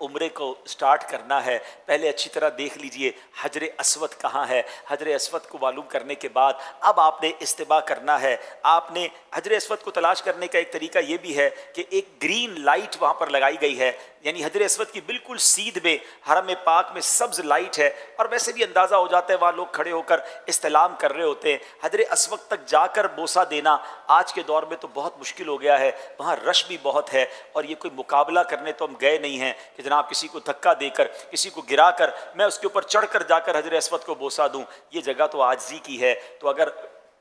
عمرے کو سٹارٹ کرنا ہے، پہلے اچھی طرح دیکھ لیجئے حجر اسود کہاں ہے۔ حجر اسود کو معلوم کرنے کے بعد اب آپ نے استباء کرنا ہے۔ آپ نے حجر اسود کو تلاش کرنے کا ایک طریقہ یہ بھی ہے کہ ایک گرین لائٹ وہاں پر لگائی گئی ہے، یعنی حجر اسود کی بالکل سیدھ میں حرم پاک میں سبز لائٹ ہے، اور ویسے بھی اندازہ ہو جاتا ہے وہاں لوگ کھڑے ہو کر استلام کر رہے ہوتے ہیں۔ حجر اسود تک جا کر بوسہ دینا آج کے دور میں تو بہت مشکل ہو گیا ہے، وہاں رش بھی بہت ہے، اور یہ کوئی مقابلہ کرنے تو ہم گئے نہیں ہیں کہ جناب کسی کو دھکا دے کر، کسی کو گرا کر میں اس کے اوپر چڑھ کر جا کر حجر اسود کو بوسہ دوں۔ یہ جگہ تو عاجزی کی ہے، تو اگر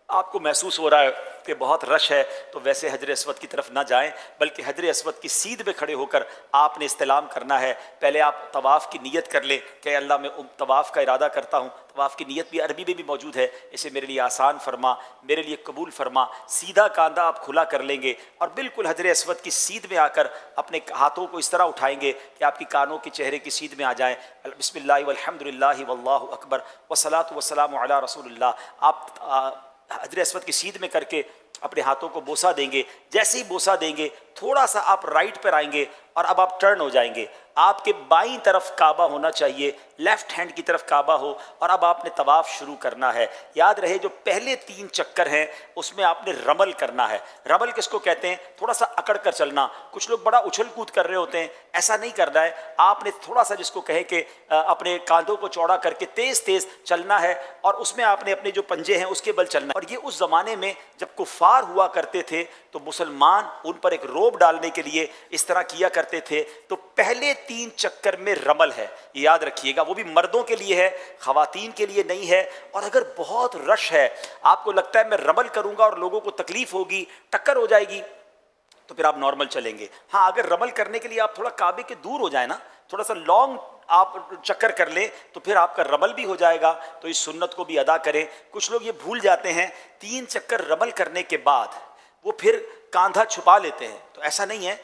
آپ کو محسوس ہو رہا ہے کہ بہت رش ہے تو ویسے حجر اسود کی طرف نہ جائیں، بلکہ حجر اسود کی سیدھ میں کھڑے ہو کر آپ نے استلام کرنا ہے۔ پہلے آپ طواف کی نیت کر لیں کہ اللہ میں طواف کا ارادہ کرتا ہوں۔ طواف کی نیت بھی عربی میں بھی موجود ہے، اسے میرے لیے آسان فرما، میرے لیے قبول فرما۔ سیدھا کاندھا آپ کھلا کر لیں گے اور بالکل حجر اسود کی سیدھ میں آ کر اپنے ہاتھوں کو اس طرح اٹھائیں گے کہ آپ کی کانوں کے چہرے کی سیدھ میں آ جائیں۔ بسم اللہ والحمد للہ واللہ اکبر والصلاۃ والسلام علی رسول اللہ۔ آپ حجر اسود کی سیدھ میں کر کے اپنے ہاتھوں کو بوسہ دیں گے۔ جیسے ہی بوسہ دیں گے تھوڑا سا آپ رائٹ پر آئیں گے اور اب آپ ٹرن ہو جائیں گے۔ آپ کے بائیں طرف کعبہ ہونا چاہیے، لیفٹ ہینڈ کی طرف کعبہ ہو، اور اب آپ نے طواف شروع کرنا ہے۔ یاد رہے جو پہلے 3 چکر ہیں اس میں آپ نے رمل کرنا ہے۔ رمل کس کو کہتے ہیں؟ تھوڑا سا اکڑ کر چلنا۔ کچھ لوگ بڑا اچھل کود کر رہے ہوتے ہیں، ایسا نہیں کرنا ہے۔ آپ نے تھوڑا سا جس کو کہیں کہ اپنے کاندھوں کو چوڑا کر کے تیز تیز چلنا ہے، اور اس میں آپ نے اپنے جو پنجے ہیں اس کے بل چلنا ہے۔ اور یہ اس زمانے میں جب کفار ہوا کرتے تھے تو مسلمان ان پر ایک روب ڈالنے کے لیے اس طرح کیا کرتے تھے۔ تو پہلے 3 چکر میں رمل ہے، یہ یاد رکھیے گا۔ وہ بھی مردوں کے لیے ہے، خواتین کے لیے نہیں ہے۔ اور اگر بہت رش ہے، آپ کو لگتا ہے میں رمل کروں گا اور لوگوں کو تکلیف ہوگی، ٹکر ہو جائے گی، تو پھر آپ نارمل چلیں گے۔ ہاں اگر رمل کرنے کے لیے آپ تھوڑا کعبے کے دور ہو جائیں نا، تھوڑا سا لانگ آپ چکر کر لیں، تو پھر آپ کا رمل بھی ہو جائے گا۔ تو اس سنت کو بھی ادا کریں۔ کچھ لوگ یہ بھول جاتے ہیں، 3 چکر رمل کرنے کے بعد وہ پھر کاندھا چھپا لیتے ہیں، تو ایسا نہیں ہے۔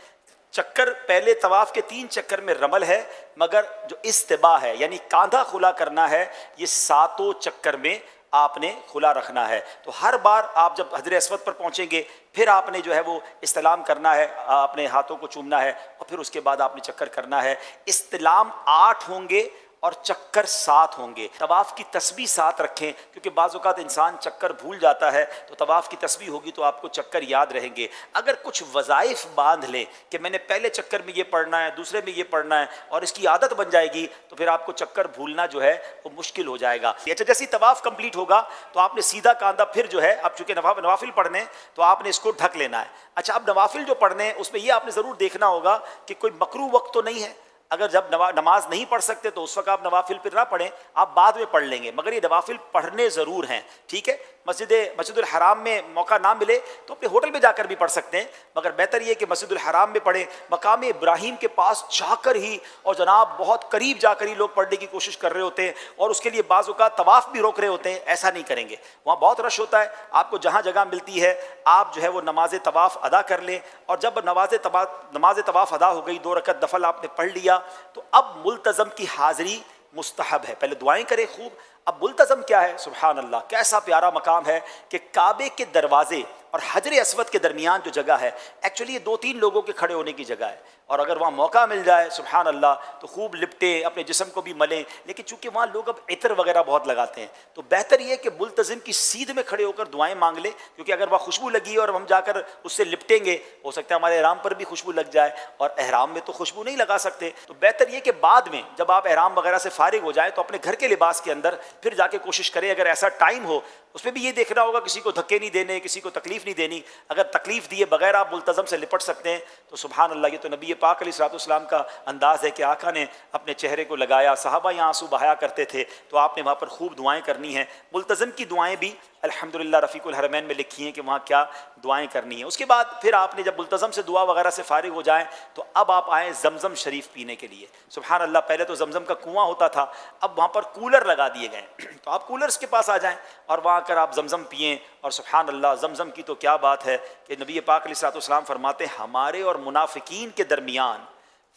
چکر پہلے طواف کے 3 چکر میں رمل ہے، مگر جو استباء ہے یعنی کاندھا کھلا کرنا ہے، یہ 7 چکر میں آپ نے کھلا رکھنا ہے۔ تو ہر بار آپ جب حجر اسود پر پہنچیں گے پھر آپ نے جو ہے وہ استلام کرنا ہے، اپنے ہاتھوں کو چومنا ہے، اور پھر اس کے بعد آپ نے چکر کرنا ہے۔ استلام 8 ہوں گے اور چکر 7 ہوں گے۔ طواف کی تسبیح 7 رکھیں، کیونکہ بعض اوقات انسان چکر بھول جاتا ہے، تو طواف کی تسبیح ہوگی تو آپ کو چکر یاد رہیں گے۔ اگر کچھ وظائف باندھ لیں کہ میں نے پہلے چکر میں یہ پڑھنا ہے، دوسرے میں یہ پڑھنا ہے، اور اس کی عادت بن جائے گی، تو پھر آپ کو چکر بھولنا جو ہے وہ مشکل ہو جائے گا۔ اچھا، جیسے طواف کمپلیٹ ہوگا تو آپ نے سیدھا کاندھا پھر جو ہے، اب چونکہ نوافل پڑھنے تو آپ نے اس کو ڈھک لینا ہے۔ اچھا، اب نوافل جو پڑھنے ہیں اس میں یہ آپ نے ضرور دیکھنا ہوگا کہ کوئی مکروہ وقت تو نہیں ہے۔ اگر جب نماز نہیں پڑھ سکتے تو اس وقت آپ نوافل پھر نہ پڑھیں، آپ بعد میں پڑھ لیں گے، مگر یہ نوافل پڑھنے ضرور ہیں، ٹھیک ہے۔ مسجد الحرام میں موقع نہ ملے تو اپنے ہوٹل میں جا کر بھی پڑھ سکتے ہیں، مگر بہتر یہ کہ مسجد الحرام میں پڑھیں۔ مقام ابراہیم کے پاس جا کر ہی، اور جناب بہت قریب جا کر ہی لوگ پڑھنے کی کوشش کر رہے ہوتے ہیں، اور اس کے لیے بعض اوقات طواف بھی روک رہے ہوتے ہیں۔ ایسا نہیں کریں گے، وہاں بہت رش ہوتا ہے۔ آپ کو جہاں جگہ ملتی ہے آپ جو ہے وہ نماز طواف ادا کر لیں، اور جب نماز طواف ادا ہو گئی، 2 رکعت نفل آپ نے پڑھ لیا، تو اب ملتزم کی حاضری مستحب ہے۔ پہلے دعائیں کریں خوب۔ اب ملتزم کیا ہے؟ سبحان اللہ، کیسا پیارا مقام ہے کہ کعبے کے دروازے اور حجر اسود کے درمیان جو جگہ ہے، ایکچولی یہ 2-3 لوگوں کے کھڑے ہونے کی جگہ ہے، اور اگر وہاں موقع مل جائے سبحان اللہ تو خوب لپٹیں، اپنے جسم کو بھی ملیں۔ لیکن چونکہ وہاں لوگ اب عطر وغیرہ بہت لگاتے ہیں، تو بہتر یہ کہ ملتزم کی سیدھ میں کھڑے ہو کر دعائیں مانگ لیں، کیونکہ اگر وہاں خوشبو لگی اور ہم جا کر اس سے لپٹیں گے، ہو سکتا ہے ہمارے احرام پر بھی خوشبو لگ جائے، اور احرام میں تو خوشبو نہیں لگا سکتے۔ تو بہتر یہ کہ بعد میں جب آپ احرام وغیرہ سے فارغ ہو جائیں تو اپنے گھر کے لباس کے اندر پھر جا کے کوشش کریں، اگر ایسا ٹائم ہو اس میں بھی یہ دیکھنا ہوگا کسی کو دھکے نہیں دینے، کسی کو تکلیف نہیں دینی۔ اگر تکلیف دیے بغیر آپ ملتزم سے لپٹ سکتے ہیں تو سبحان اللہ، یہ تو نبی پاک علیہ الصلوۃ والسلام کا انداز ہے کہ آقا نے اپنے چہرے کو لگایا، صحابہ یہاں آنسو بہایا کرتے تھے، تو آپ نے وہاں پر خوب دعائیں کرنی ہیں۔ ملتزم کی دعائیں بھی الحمدللہ رفیق الحرمین میں لکھی ہیں کہ وہاں کیا دعائیں کرنی ہیں۔ اس کے بعد پھر آپ نے جب ملتزم سے دعا وغیرہ سے فارغ ہو جائیں تو اب آپ آئیں زمزم شریف پینے کے لیے۔ سبحان اللہ، پہلے تو زمزم کا کنواں ہوتا تھا، اب وہاں پر کولر لگا دیے گئے ہیں، تو آپ کولرز کے پاس آ جائیں اور وہاں کر آپ زمزم پئیں۔ اور سبحان اللہ، زمزم کی تو کیا بات ہے کہ نبی پاک علیہ الصلوۃ والسلام فرماتے ہیں ہمارے اور منافقین کے درمیان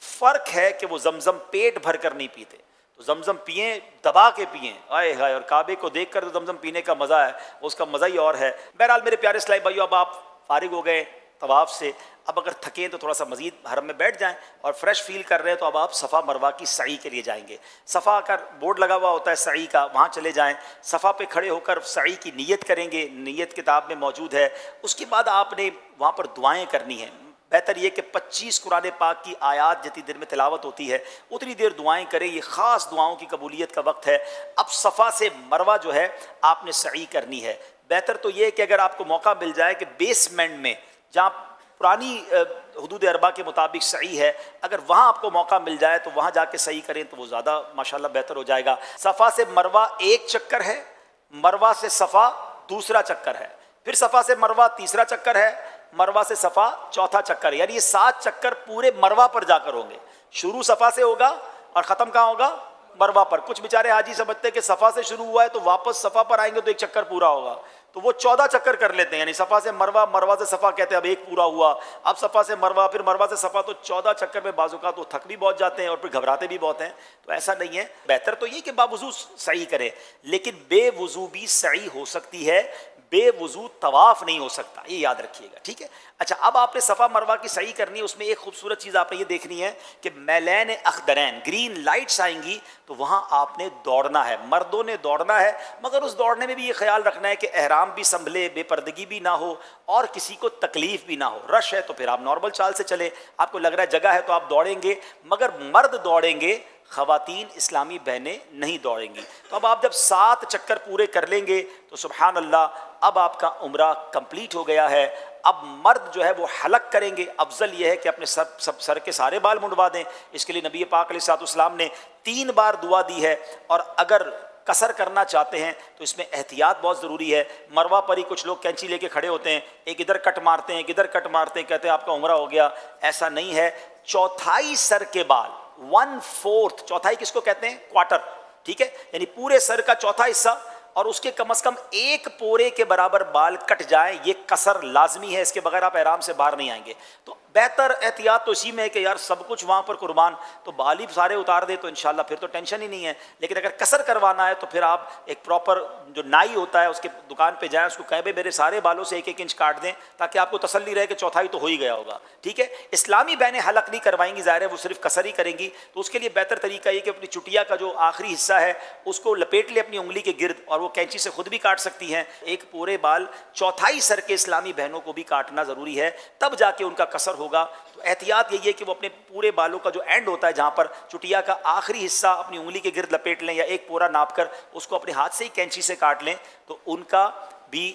فرق ہے کہ وہ زمزم پیٹ بھر کر نہیں پیتے، تو زمزم پئیں، دبا کے پئیں، آئے ہائے، اور کعبے کو دیکھ کر تو زمزم پینے کا مزہ ہے، اس کا مزہ ہی اور ہے۔ بہرحال میرے پیارے اسلامی بھائیو، اب آپ فارغ ہو گئے، طواف سے. اب اگر تھکیں تو تھوڑا سا مزید حرم میں بیٹھ جائیں, اور فریش فیل کر رہے ہیں تو اب آپ صفا مروہ کی سعی کے لیے جائیں گے. صفا کا بورڈ لگا ہوا ہوتا ہے سعی کا, وہاں چلے جائیں, صفا پہ کھڑے ہو کر سعی کی نیت کریں گے, نیت کتاب میں موجود ہے. اس کے بعد آپ نے وہاں پر دعائیں کرنی ہیں. بہتر یہ کہ 25 قرآن پاک کی آیات جتنی دیر میں تلاوت ہوتی ہے اتنی دیر دعائیں کریں, یہ خاص دعاؤں کی قبولیت کا وقت ہے. اب صفا سے مروہ جو ہے آپ نے سعی کرنی ہے. بہتر تو یہ ہے کہ اگر آپ کو موقع مل جائے کہ بیسمنٹ میں جہاں پرانی حدود اربع کے مطابق سعی ہے, اگر وہاں آپ کو موقع مل جائے تو وہاں جا کے سعی کریں تو وہ زیادہ ماشاءاللہ بہتر ہو جائے گا. صفا سے مروہ ایک چکر ہے, مروہ سے صفا دوسرا چکر ہے, پھر صفا سے مروہ تیسرا چکر ہے, مروہ سے صفا چوتھا چکر ہے. یعنی یہ 7 چکر پورے مروہ پر جا کر ہوں گے. شروع صفا سے ہوگا اور ختم کہاں ہوگا؟ مروہ پر. کچھ بیچارے حاجی سمجھتے ہیں کہ صفا سے شروع ہوا ہے تو واپس صفا پر آئیں گے تو ایک چکر پورا ہوگا, تو وہ 14 چکر کر لیتے ہیں. یعنی صفا سے مروہ, مروہ سے صفا کہتے ہیں اب ایک پورا ہوا, اب صفا سے مروہ, پھر مروہ سے صفا, تو 14 چکر میں بعض اوقات وہ تھک بھی بہت جاتے ہیں اور پھر گھبراتے بھی بہت ہیں. تو ایسا نہیں ہے. بہتر تو یہ کہ باوضو سعی کریں, لیکن بے وضو بھی سعی ہو سکتی ہے, بے وضو طواف نہیں ہو سکتا, یہ یاد رکھیے گا, ٹھیک ہے. اچھا, اب آپ نے صفا مروہ کی سعی کرنی ہے. اس میں ایک خوبصورت چیز آپ نے یہ دیکھنی ہے کہ میلین اخضرین, گرین لائٹس آئیں گی تو وہاں آپ نے دوڑنا ہے, مردوں نے دوڑنا ہے. مگر اس دوڑنے میں بھی یہ خیال رکھنا ہے کہ احرام بھی سنبھلے, بے پردگی بھی نہ ہو اور کسی کو تکلیف بھی نہ ہو. رش ہے تو پھر آپ نارمل چال سے چلیں, آپ کو لگ رہا ہے جگہ ہے تو آپ دوڑیں گے, مگر مرد دوڑیں گے, خواتین اسلامی بہنیں نہیں دوڑیں گی. تو اب آپ جب 7 چکر پورے کر لیں گے تو سبحان اللہ, اب آپ کا عمرہ کمپلیٹ ہو گیا ہے. اب مرد جو ہے وہ حلق کریں گے. افضل یہ ہے کہ اپنے سر کے سارے بال منڈوا دیں. اس کے لیے نبی پاک علیہ الصلوۃ والسلام نے 3 بار دعا دی ہے. اور اگر قصر کرنا چاہتے ہیں تو اس میں احتیاط بہت ضروری ہے. مروہ پر ہی کچھ لوگ کینچی لے کے کھڑے ہوتے ہیں, ایک ادھر کٹ مارتے ہیں, ایک ادھر کٹ مارتے ہیں, کہتے ہیں آپ کا عمرہ ہو گیا. ایسا نہیں ہے. چوتھائی سر کے بال, 1/4, چوتھائی کس کو کہتے ہیں؟ کوارٹر, ٹھیک ہے. یعنی پورے سر کا چوتھا حصہ اور اس کے کم از کم 1 پورے کے برابر بال کٹ جائیں, یہ قصر لازمی ہے. اس کے بغیر آپ احرام سے باہر نہیں آئیں گے. تو بہتر احتیاط تو اسی میں ہے کہ یار سب کچھ وہاں پر قربان, تو بال ہی سارے اتار دے تو انشاءاللہ پھر تو ٹینشن ہی نہیں ہے. لیکن اگر قصر کروانا ہے تو پھر آپ ایک پراپر جو نائی ہوتا ہے اس کے دکان پہ جائیں, اس کو کہیں بھائی میرے سارے بالوں سے 1-1 انچ کاٹ دیں, تاکہ آپ کو تسلی رہے کہ چوتھائی تو ہو ہی گیا ہوگا, ٹھیک ہے. اسلامی بہنیں حلق نہیں کروائیں گی, ظاہر ہے وہ صرف قصر ہی کریں گی. تو اس کے لیے بہتر طریقہ یہ کہ اپنی چٹیا کا جو آخری حصہ ہے اس کو لپیٹ لے اپنی انگلی کے گرد, اور وہ کینچی سے خود بھی کاٹ سکتی ہیں. ایک پورے بال چوتھائی سر کے اسلامی بہنوں کو بھی کاٹنا ضروری ہے, تب جا کے ان کا قصر ہوگا. تو احتیاط یہی ہے کہ وہ اپنے پورے بالوں کا جو اینڈ ہوتا ہے جہاں پر چٹیا کا آخری حصہ اپنی انگلی کے گرد لپیٹ لیں, یا ایک پورا ناپ کر اس کو اپنے ہاتھ سے ہی کینچی سے کاٹ لیں, تو ان کا بھی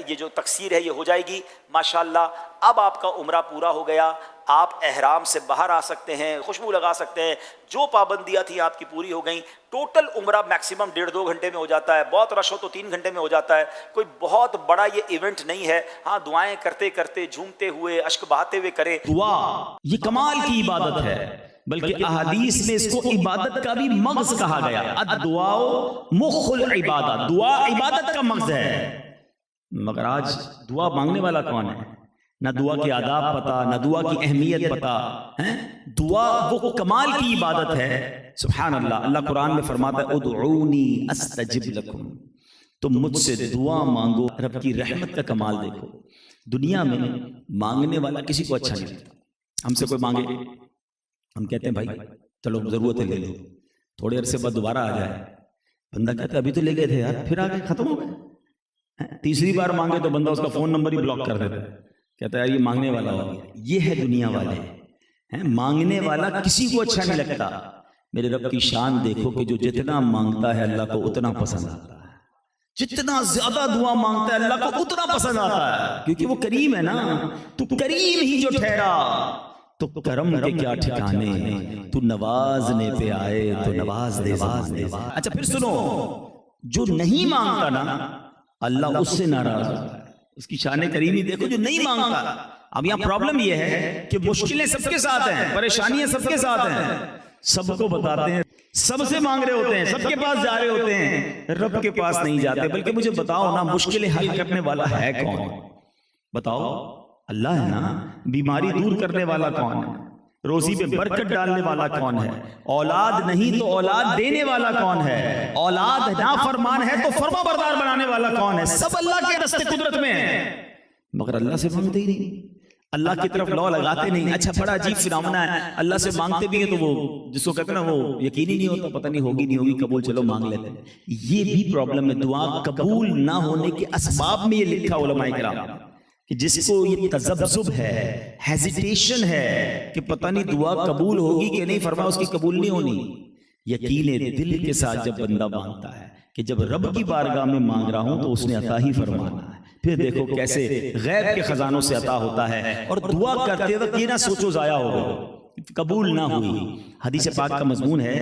یہ جو تقصیر ہے یہ ہو جائے گی. ماشاءاللہ اب آپ کا عمرہ پورا ہو گیا, آپ احرام سے باہر آ سکتے ہیں, خوشبو لگا سکتے ہیں, جو پابندیاں تھیں آپ کی پوری ہو گئیں. ٹوٹل عمرہ میکسیمم 1.5-2 گھنٹے میں ہو جاتا ہے, بہت رش ہو تو 3 گھنٹے میں ہو جاتا ہے. کوئی بہت بڑا یہ ایونٹ نہیں ہے. ہاں, دعائیں کرتے کرتے, جھومتے ہوئے, اشک بہاتے ہوئے کریں. دعا یہ کمال کی عبادت ہے, بلکہ احادیث میں اس کو عبادت کا بھی مغز کہا گیا. الدعاء مخ العبادہ, دعا عبادت کا مغز ہے. مگر آج دعا مانگنے والا کون ہے؟ نہ دعا کی آداب پتا, نہ دعا کی اہمیت پتا ہے. دعا وہ کمال کی عبادت ہے. سبحان اللہ, اللہ قرآن میں فرماتا ہے ادعونی استجب لکم, تم مجھ سے دعا مانگو. رب کی رحمت کا کمال دیکھو, دنیا میں مانگنے والا کسی کو اچھا نہیں لگتا. ہم سے کوئی مانگے, ہم کہتے ہیں بھائی چلو ضرورتیں لے لو, تھوڑے عرصے بعد دوبارہ آ جائے. بندہ کہتا ہے ابھی تو لے گئے تھے یار, پھر آگے ختم ہو گئے. تیسری بار مانگے تو بندہ اس کا فون نمبر ہی بلاک کر دیتا ہے, کہتا ہے یار یہ مانگنے والا ہو گیا. یہ ہے دنیا والے, مانگنے والا کسی کو اچھا نہیں لگتا. میرے رب کی شان دیکھو کہ جو جتنا مانگتا ہے اللہ کو اتنا پسند آتا ہے, جتنا زیادہ دعا مانگتا ہے اللہ کو اتنا پسند آتا ہے, کیونکہ وہ کریم ہے نا. تو کریم ہی جو ٹھہرا تو کرم کے کیا ٹھکانے, تو نوازنے پہ آئے تو نواز دے. اچھا پھر سنو, جو نہیں مانگتا نا اللہ اس سے ناراض ہوتا ہے. اس کی شان کریمی دیکھو, جو نہیں مانگتا. اب یہاں پرابلم یہ ہے کہ مشکلیں سب کے ساتھ ہیں, پریشانیاں سب کے ساتھ ہیں, سب کو بتاتے ہیں, سب سے مانگ رہے ہوتے ہیں, سب کے پاس جا رہے ہوتے ہیں, رب کے پاس نہیں جاتے. بلکہ مجھے بتاؤ نا, مشکلیں حل کرنے والا ہے کون؟ بتاؤ. اللہ ہے نا. بیماری دور کرنے والا کون ہے؟ روزی پہ برکت ڈالنے والا کون ہے؟ اولاد نہیں تو اولاد دینے والا کون ہے؟ اولاد نافرمان ہے تو فرما بردار بنانے والا کون ہے؟ سب اللہ کے دست قدرت میں ہے, مگر اللہ سے مانگتے ہی نہیں. اللہ کی طرف لو لگاتے نہیں. اچھا بڑا عجیب فنامنا ہے, اللہ سے مانگتے بھی ہیں تو وہ جس کو کہتے ہیں نا وہ یقینی نہیں ہوتا, پتہ نہیں ہوگی نہیں ہوگی, قبول چلو مانگ لیتے ہیں. یہ بھی پرابلم ہے. دعا قبول نہ ہونے کے اسباب میں یہ لکھا علماء کرام کہ جس کو یہ تذبذب ہے, ہیزیٹیشن ہے کہ پتہ نہیں دعا قبول ہوگی کہ نہیں, فرمایا اس کی قبول نہیں ہونی. یقین دل کے ساتھ جب بندہ مانگتا ہے کہ جب رب کی بارگاہ میں مانگ رہا ہوں تو اس نے عطا ہی فرمانا ہے. پھر دیکھو کیسے غیب کے خزانوں سے عطا ہوتا ہے. اور دعا کرتے وقت یہ نہ سوچو ضائع ہو گئی, قبول نہ ہوئی. حدیث پاک کا مضمون ہے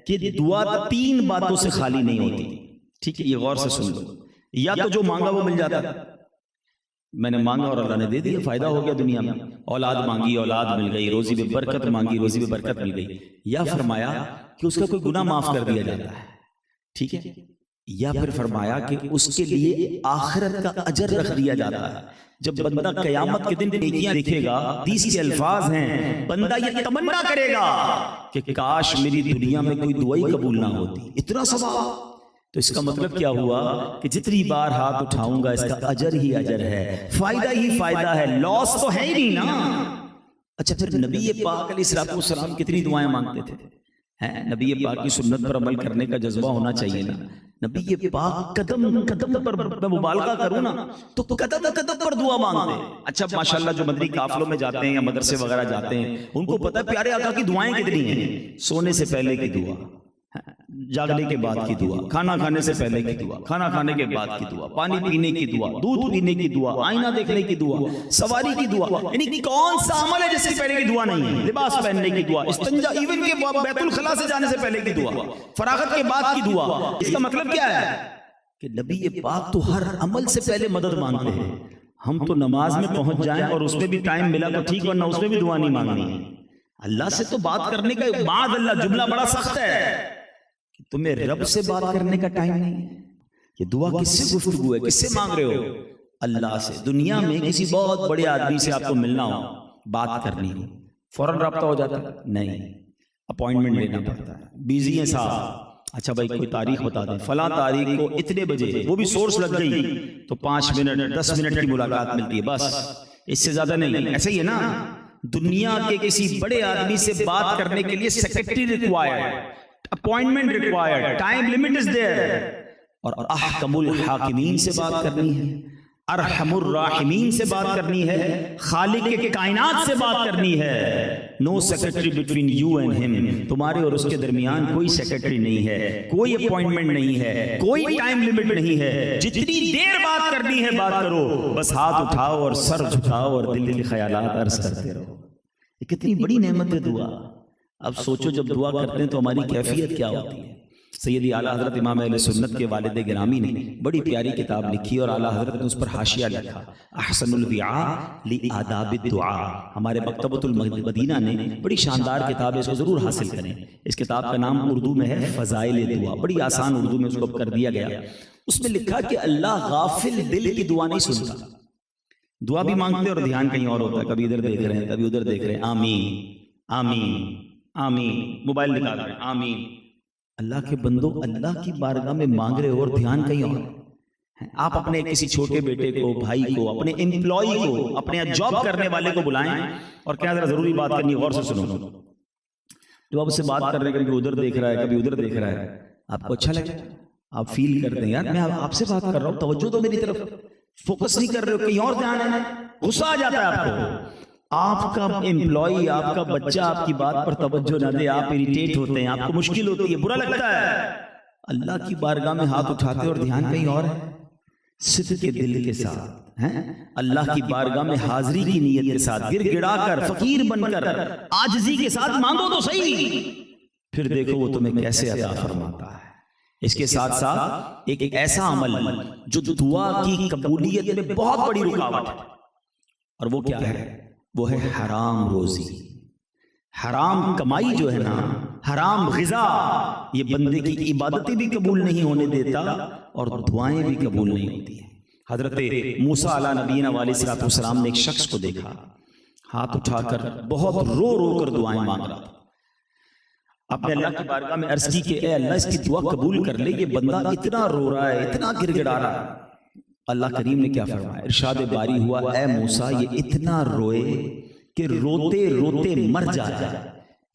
کہ دعا 3 باتوں سے خالی نہیں ہوتی. ٹھیک ہے, یہ غور سے سن لو. یا تو جو مانگا وہ مل جاتا ہے, میں نے مانگا اور اللہ نے دے دیا, فائدہ ہو گیا دنیا میں. اولاد مانگی, اولاد مل گئی. روزی میں برکت مانگی, روزی میں برکت مل گئی. یا فرمایا کہ اس کا کوئی گناہ معاف کر دیا جاتا ہے. ٹھیک ہے. یا پھر فرمایا کہ اس کے لیے آخرت کا اجر رکھ دیا جاتا ہے. جب بندہ قیامت کے دن نیکیاں دیکھے گا, حدیث کے الفاظ ہیں, بندہ یہ تمنا کرے گا کہ کاش میری دنیا میں کوئی دعا ہی قبول نہ ہوتی, اتنا ثواب. تو اس کا مطلب کیا ہوا کہ جتنی بار ہاتھ اٹھاؤں گا اس کا اجر ہی اجر ہے, فائدہ ہی فائدہ ہے, لاس تو ہے ہی نہیں نا. اچھا پھر نبی پاک علیہ الصلوۃ والسلام کتنی دعائیں مانگتے تھے. نبی پاک کی سنت پر عمل کرنے کا جذبہ ہونا چاہیے نا. نبی پاک قدم قدم پر میں مبالغہ کروں نا تو قدم قدم پر دعا مانگتے ہیں. اچھا ماشاءاللہ جو مدنی قافلوں میں جاتے ہیں یا مدرسے وغیرہ جاتے ہیں ان کو پتہ ہے پیارے آقا کی دعائیں کتنی ہیں. سونے سے پہلے کی دعا, جاگنے کے بعد کی دعا, کھانا کھانے سے پہلے کی دعا, کھانا کھانے کے بعد کی دعا, پانی پینے کی دعا, دودھ پینے کی دعا, آئینہ دیکھنے کی دعا, سواری کی دعا. یعنی کون سا عمل ہے جس سے پہلے کی دعا نہیں ہے؟ لباس پہننے کی دعا, استنجا, ایون کے بیت الخلا سے جانے سے پہلے کی دعا, فراغت کے بعد کی دعا. اس کا مطلب کیا ہے کہ نبی پاک تو ہر عمل سے پہلے مدد مانگتے ہیں. ہم تو نماز میں پہنچ جائیں اور اس میں بھی ٹائم ملا تو ٹھیک, ورنہ اس میں بھی دعا نہیں مانگنی ہے. اللہ سے تو بات کرنے کا معاذ اللہ جملہ بڑا سخت ہے. تمہیں رب سے بات کرنے کا ٹائم نہیں ہے. یہ دعا کس سے گفتگو ہے, کس سے مانگ رہے ہو؟ اللہ سے. دنیا میں کسی بہت بڑے آدمی سے آپ کو ملنا ہو, بات کرنی ہو, فوراً رابطہ ہو جاتا ہے؟ نہیں, اپوائنٹمنٹ لینا پڑتا ہے. بیزی ہیں صاحب, اچھا بھائی کوئی تاریخ بتا دیں, فلاں تاریخ کو اتنے بجے, وہ بھی سورس لگ گئی تو 5 منٹ 10 منٹ کی ملاقات ملتی ہے, بس اس سے زیادہ نہیں. ایسے ہی ہے نا, دنیا کے کسی بڑے آدمی سے بات کرنے کے لیے secretary required, appointment required, time limit is there. اور احکم الحاکمین سے بات کرنی ہے, ارحم الراحمین سے بات کرنی ہے, خالق کے کائنات سے بات کرنی ہے. نو سیکرٹری بٹوین یو اینڈ ہم, تمہارے اور اس کے درمیان کوئی سیکرٹری نہیں ہے, کوئی اپوائنٹمنٹ نہیں ہے, کوئی ٹائم لمٹ نہیں ہے. جتنی دیر بات کرنی ہے بات کرو, بس ہاتھ اٹھاؤ اور سر جھکاؤ اور دل کے خیالات عرض کرتے رہو. یہ کتنی بڑی نعمت ہے دعا. اب سوچو جب دعا کرتے ہیں تو ہماری کیفیت کیا ہوتی ہے. سیدی اعلیٰ حضرت امام اہل سنت کے والد گرامی نے بڑی پیاری کتاب لکھی اور اعلیٰ حضرت نے اس پر حاشیہ لکھا, احسن الوعاء لآداب الدعاء. ہمارے مکتبۃ المدینہ نے بڑی شاندار کتاب ہے, اس کو ضرور حاصل کریں. اس کتاب کا نام اردو میں ہے فضائل دعا, بڑی آسان اردو میں اس کو کر دیا گیا. اس میں لکھا کہ اللہ غافل دل کی دعا نہیں سنتا. دعا بھی مانگتے اور دھیان کہیں اور ہوتا ہے, کبھی ادھر دیکھ رہے ہیں کبھی ادھر دیکھ رہے ہیں, آمین آمین آمین, موبائل نکال رہے ہیں, آمین. اللہ کے بندو, اللہ کی بارگاہ میں مانگ رہے ہو اور دھیان کہیں اور. آپ اپنے کسی چھوٹے بیٹے کو, بھائی کو, اپنے امپلائی کو, اپنے جاب کرنے والے کو بلائیں اور کیا ذرا ضروری بات کرنی, غور سے سنو. جو آپ اس سے بات کر رہے ہیں کبھی ادھر دیکھ رہا ہے کبھی ادھر دیکھ رہا ہے, آپ کو اچھا لگے, آپ فیل کرتے ہیں یار میں آپ سے بات کر رہا ہوں, توجہ تو میری طرف, فوکس نہیں کر رہے ہو, کہیں اور دھیان ہے. غصہ آ جاتا ہے آپ کو. آپ کا امپلائی, آپ کا بچہ آپ کی بات پر توجہ نہ دے, آپ اریٹیٹ ہوتے ہیں, آپ کو مشکل ہوتی ہے, برا لگتا ہے. اللہ کی بارگاہ میں ہاتھ اٹھاتے اور دھیان کہیں اور ہے, صدق کے دل کے ساتھ ہیں, اللہ کی بارگاہ میں حاضری کی نیت کے ساتھ, گر گڑا کر, فقیر بن کر, عاجزی کے ساتھ مانگو تو صحیح, پھر دیکھو وہ تمہیں کیسے عطا فرماتا ہے. اس کے ساتھ ساتھ ایک ایسا عمل جو دعا کی قبولیت میں بہت بڑی رکاوٹ ہے, اور وہ کیا ہے؟ وہ ہے حرام روزی. حرام کمائی جو ہے نا, حرام غذا, یہ بندے کی عبادتیں بھی قبول نہیں ہونے دیتا اور دعائیں بھی قبول نہیں ہوتی ہیں. حضرت موسیٰ علیہ نبینا علیہ السلام نے ایک شخص کو دیکھا, ہاتھ اٹھا کر بہت رو رو کر دعائیں مانگ رہا تھا. اپنے اللہ کی بارگاہ میں عرض کی کہ اے اللہ اس کی دعا قبول کر لے, یہ بندہ اتنا رو رہا ہے, اتنا گر گڑا رہا ہے. اللہ کریم نے کیا فرمایا؟ ارشاد باری ہوا اے موسیٰ یہ اتنا روئے کہ روتے روتے مر جائے،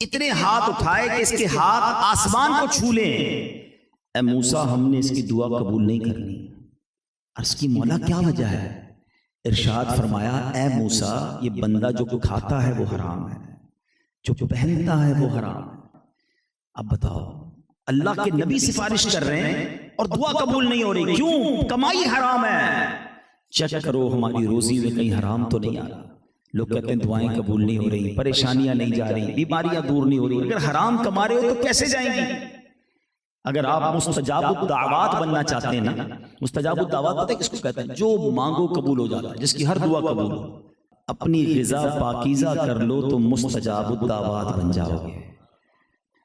اتنے ہاتھ اٹھائے کہ اس کے ہاتھ آسمان کو چھو لیں۔ اے موسیٰ ہم نے اس کی دعا قبول نہیں کرنی۔ عرض کی مولا کیا وجہ ہے؟ ارشاد فرمایا اے موسیٰ یہ بندہ جو کھاتا ہے وہ حرام ہے، جو پہنتا ہے وہ حرام ہے۔ اب بتاؤ، اللہ کے نبی سفارش کر رہے ہیں اور دعا قبول نہیں ہو رہی، کیوں؟ کمائی حرام ہے۔ چیک کرو ہماری روزی میں کہیں حرام تو نہیں آ رہا۔ لوگ کہتے ہیں دعائیں قبول نہیں ہو رہی، پریشانیاں نہیں جا رہی، بیماریاں دور نہیں ہو رہی۔ اگر حرام کما رہے ہو تو کیسے جائیں گی؟ اگر آپ مستجاب الدعوات بننا چاہتے ہیں نا، مستجاب الدعوات پتہ ہے کس کو کہتے ہیں؟ جو مانگو قبول ہو جاتا ہے، جس کی ہر دعا قبول ہو۔ اپنی غذا پاکیزہ کر لو تو مستجاب الدعوات بن جاؤ گے۔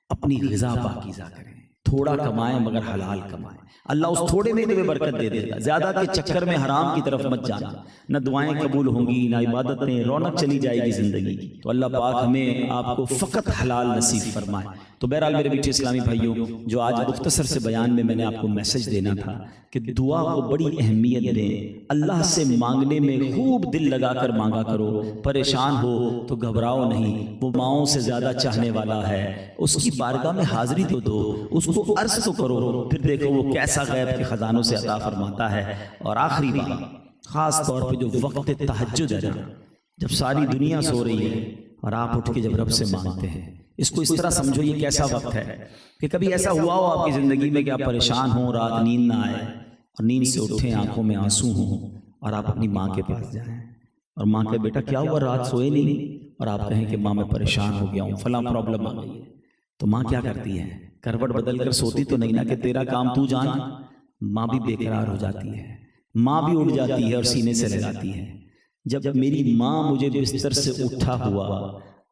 اپنی غذا پاکیزہ کریں، تھوڑا کمائیں مگر حلال کمائیں، اللہ اس تھوڑے میں تمہیں برکت دے دے گا۔ زیادہ کے چکر میں حرام کی طرف مت جانا، نہ دعائیں قبول ہوں گی نہ عبادتیں، رونق چلی جائے گی زندگی کی۔ تو اللہ پاک ہمیں آپ کو فقط حلال نصیب فرمائے۔ تو بہرحال میرے میٹھے اسلامی بھائیوں، جو آج مختصر سے بیان میں نے آپ کو میسج دینا تھا کہ دعا کو بڑی اہمیت دیں، اللہ سے مانگنے میں خوب دل لگا کر مانگا کرو۔ پریشان ہو تو گھبراؤ نہیں، وہ ماؤں سے زیادہ چاہنے والا ہے، اس کی بارگاہ میں حاضری تو دو، اس کو عرض تو کرو، پھر دیکھو وہ کیسا غیب کے خزانوں سے عطا فرماتا ہے۔ اور آخری بات، خاص طور پہ جو وقت تہجد ہے نا، جب ساری دنیا سو رہی ہے اور آپ اٹھ کے جب رب سے مانگتے ہیں، اس کو اس طرح سمجھو یہ کیسا وقت ہے کہ کبھی ایسا ہوا ہو آپ کی زندگی میں کہ آپ پریشان ہوں، رات نیند نہ آئے اور نیند سے اٹھیں آنکھوں میں آنسو ہوں اور آپ اپنی ماں کے پاس جائیں اور ماں کہ بیٹا کیا ہوا رات سوئے نہیں، اور آپ کہیں کہ ماں میں پریشان ہو گیا ہوں، فلاں پرابلم آ گئی ہے۔ تو ماں کیا کرتی ہے؟ کروٹ بدل کر سوتی تو نہیں نا کہ تیرا کام تو جان؟ ماں بھی بے قرار ہو جاتی ہے، ماں بھی اٹھ جاتی ہے اور سینے سے لگاتی ہے۔ جب میری ماں مجھے بستر سے اٹھا ہوا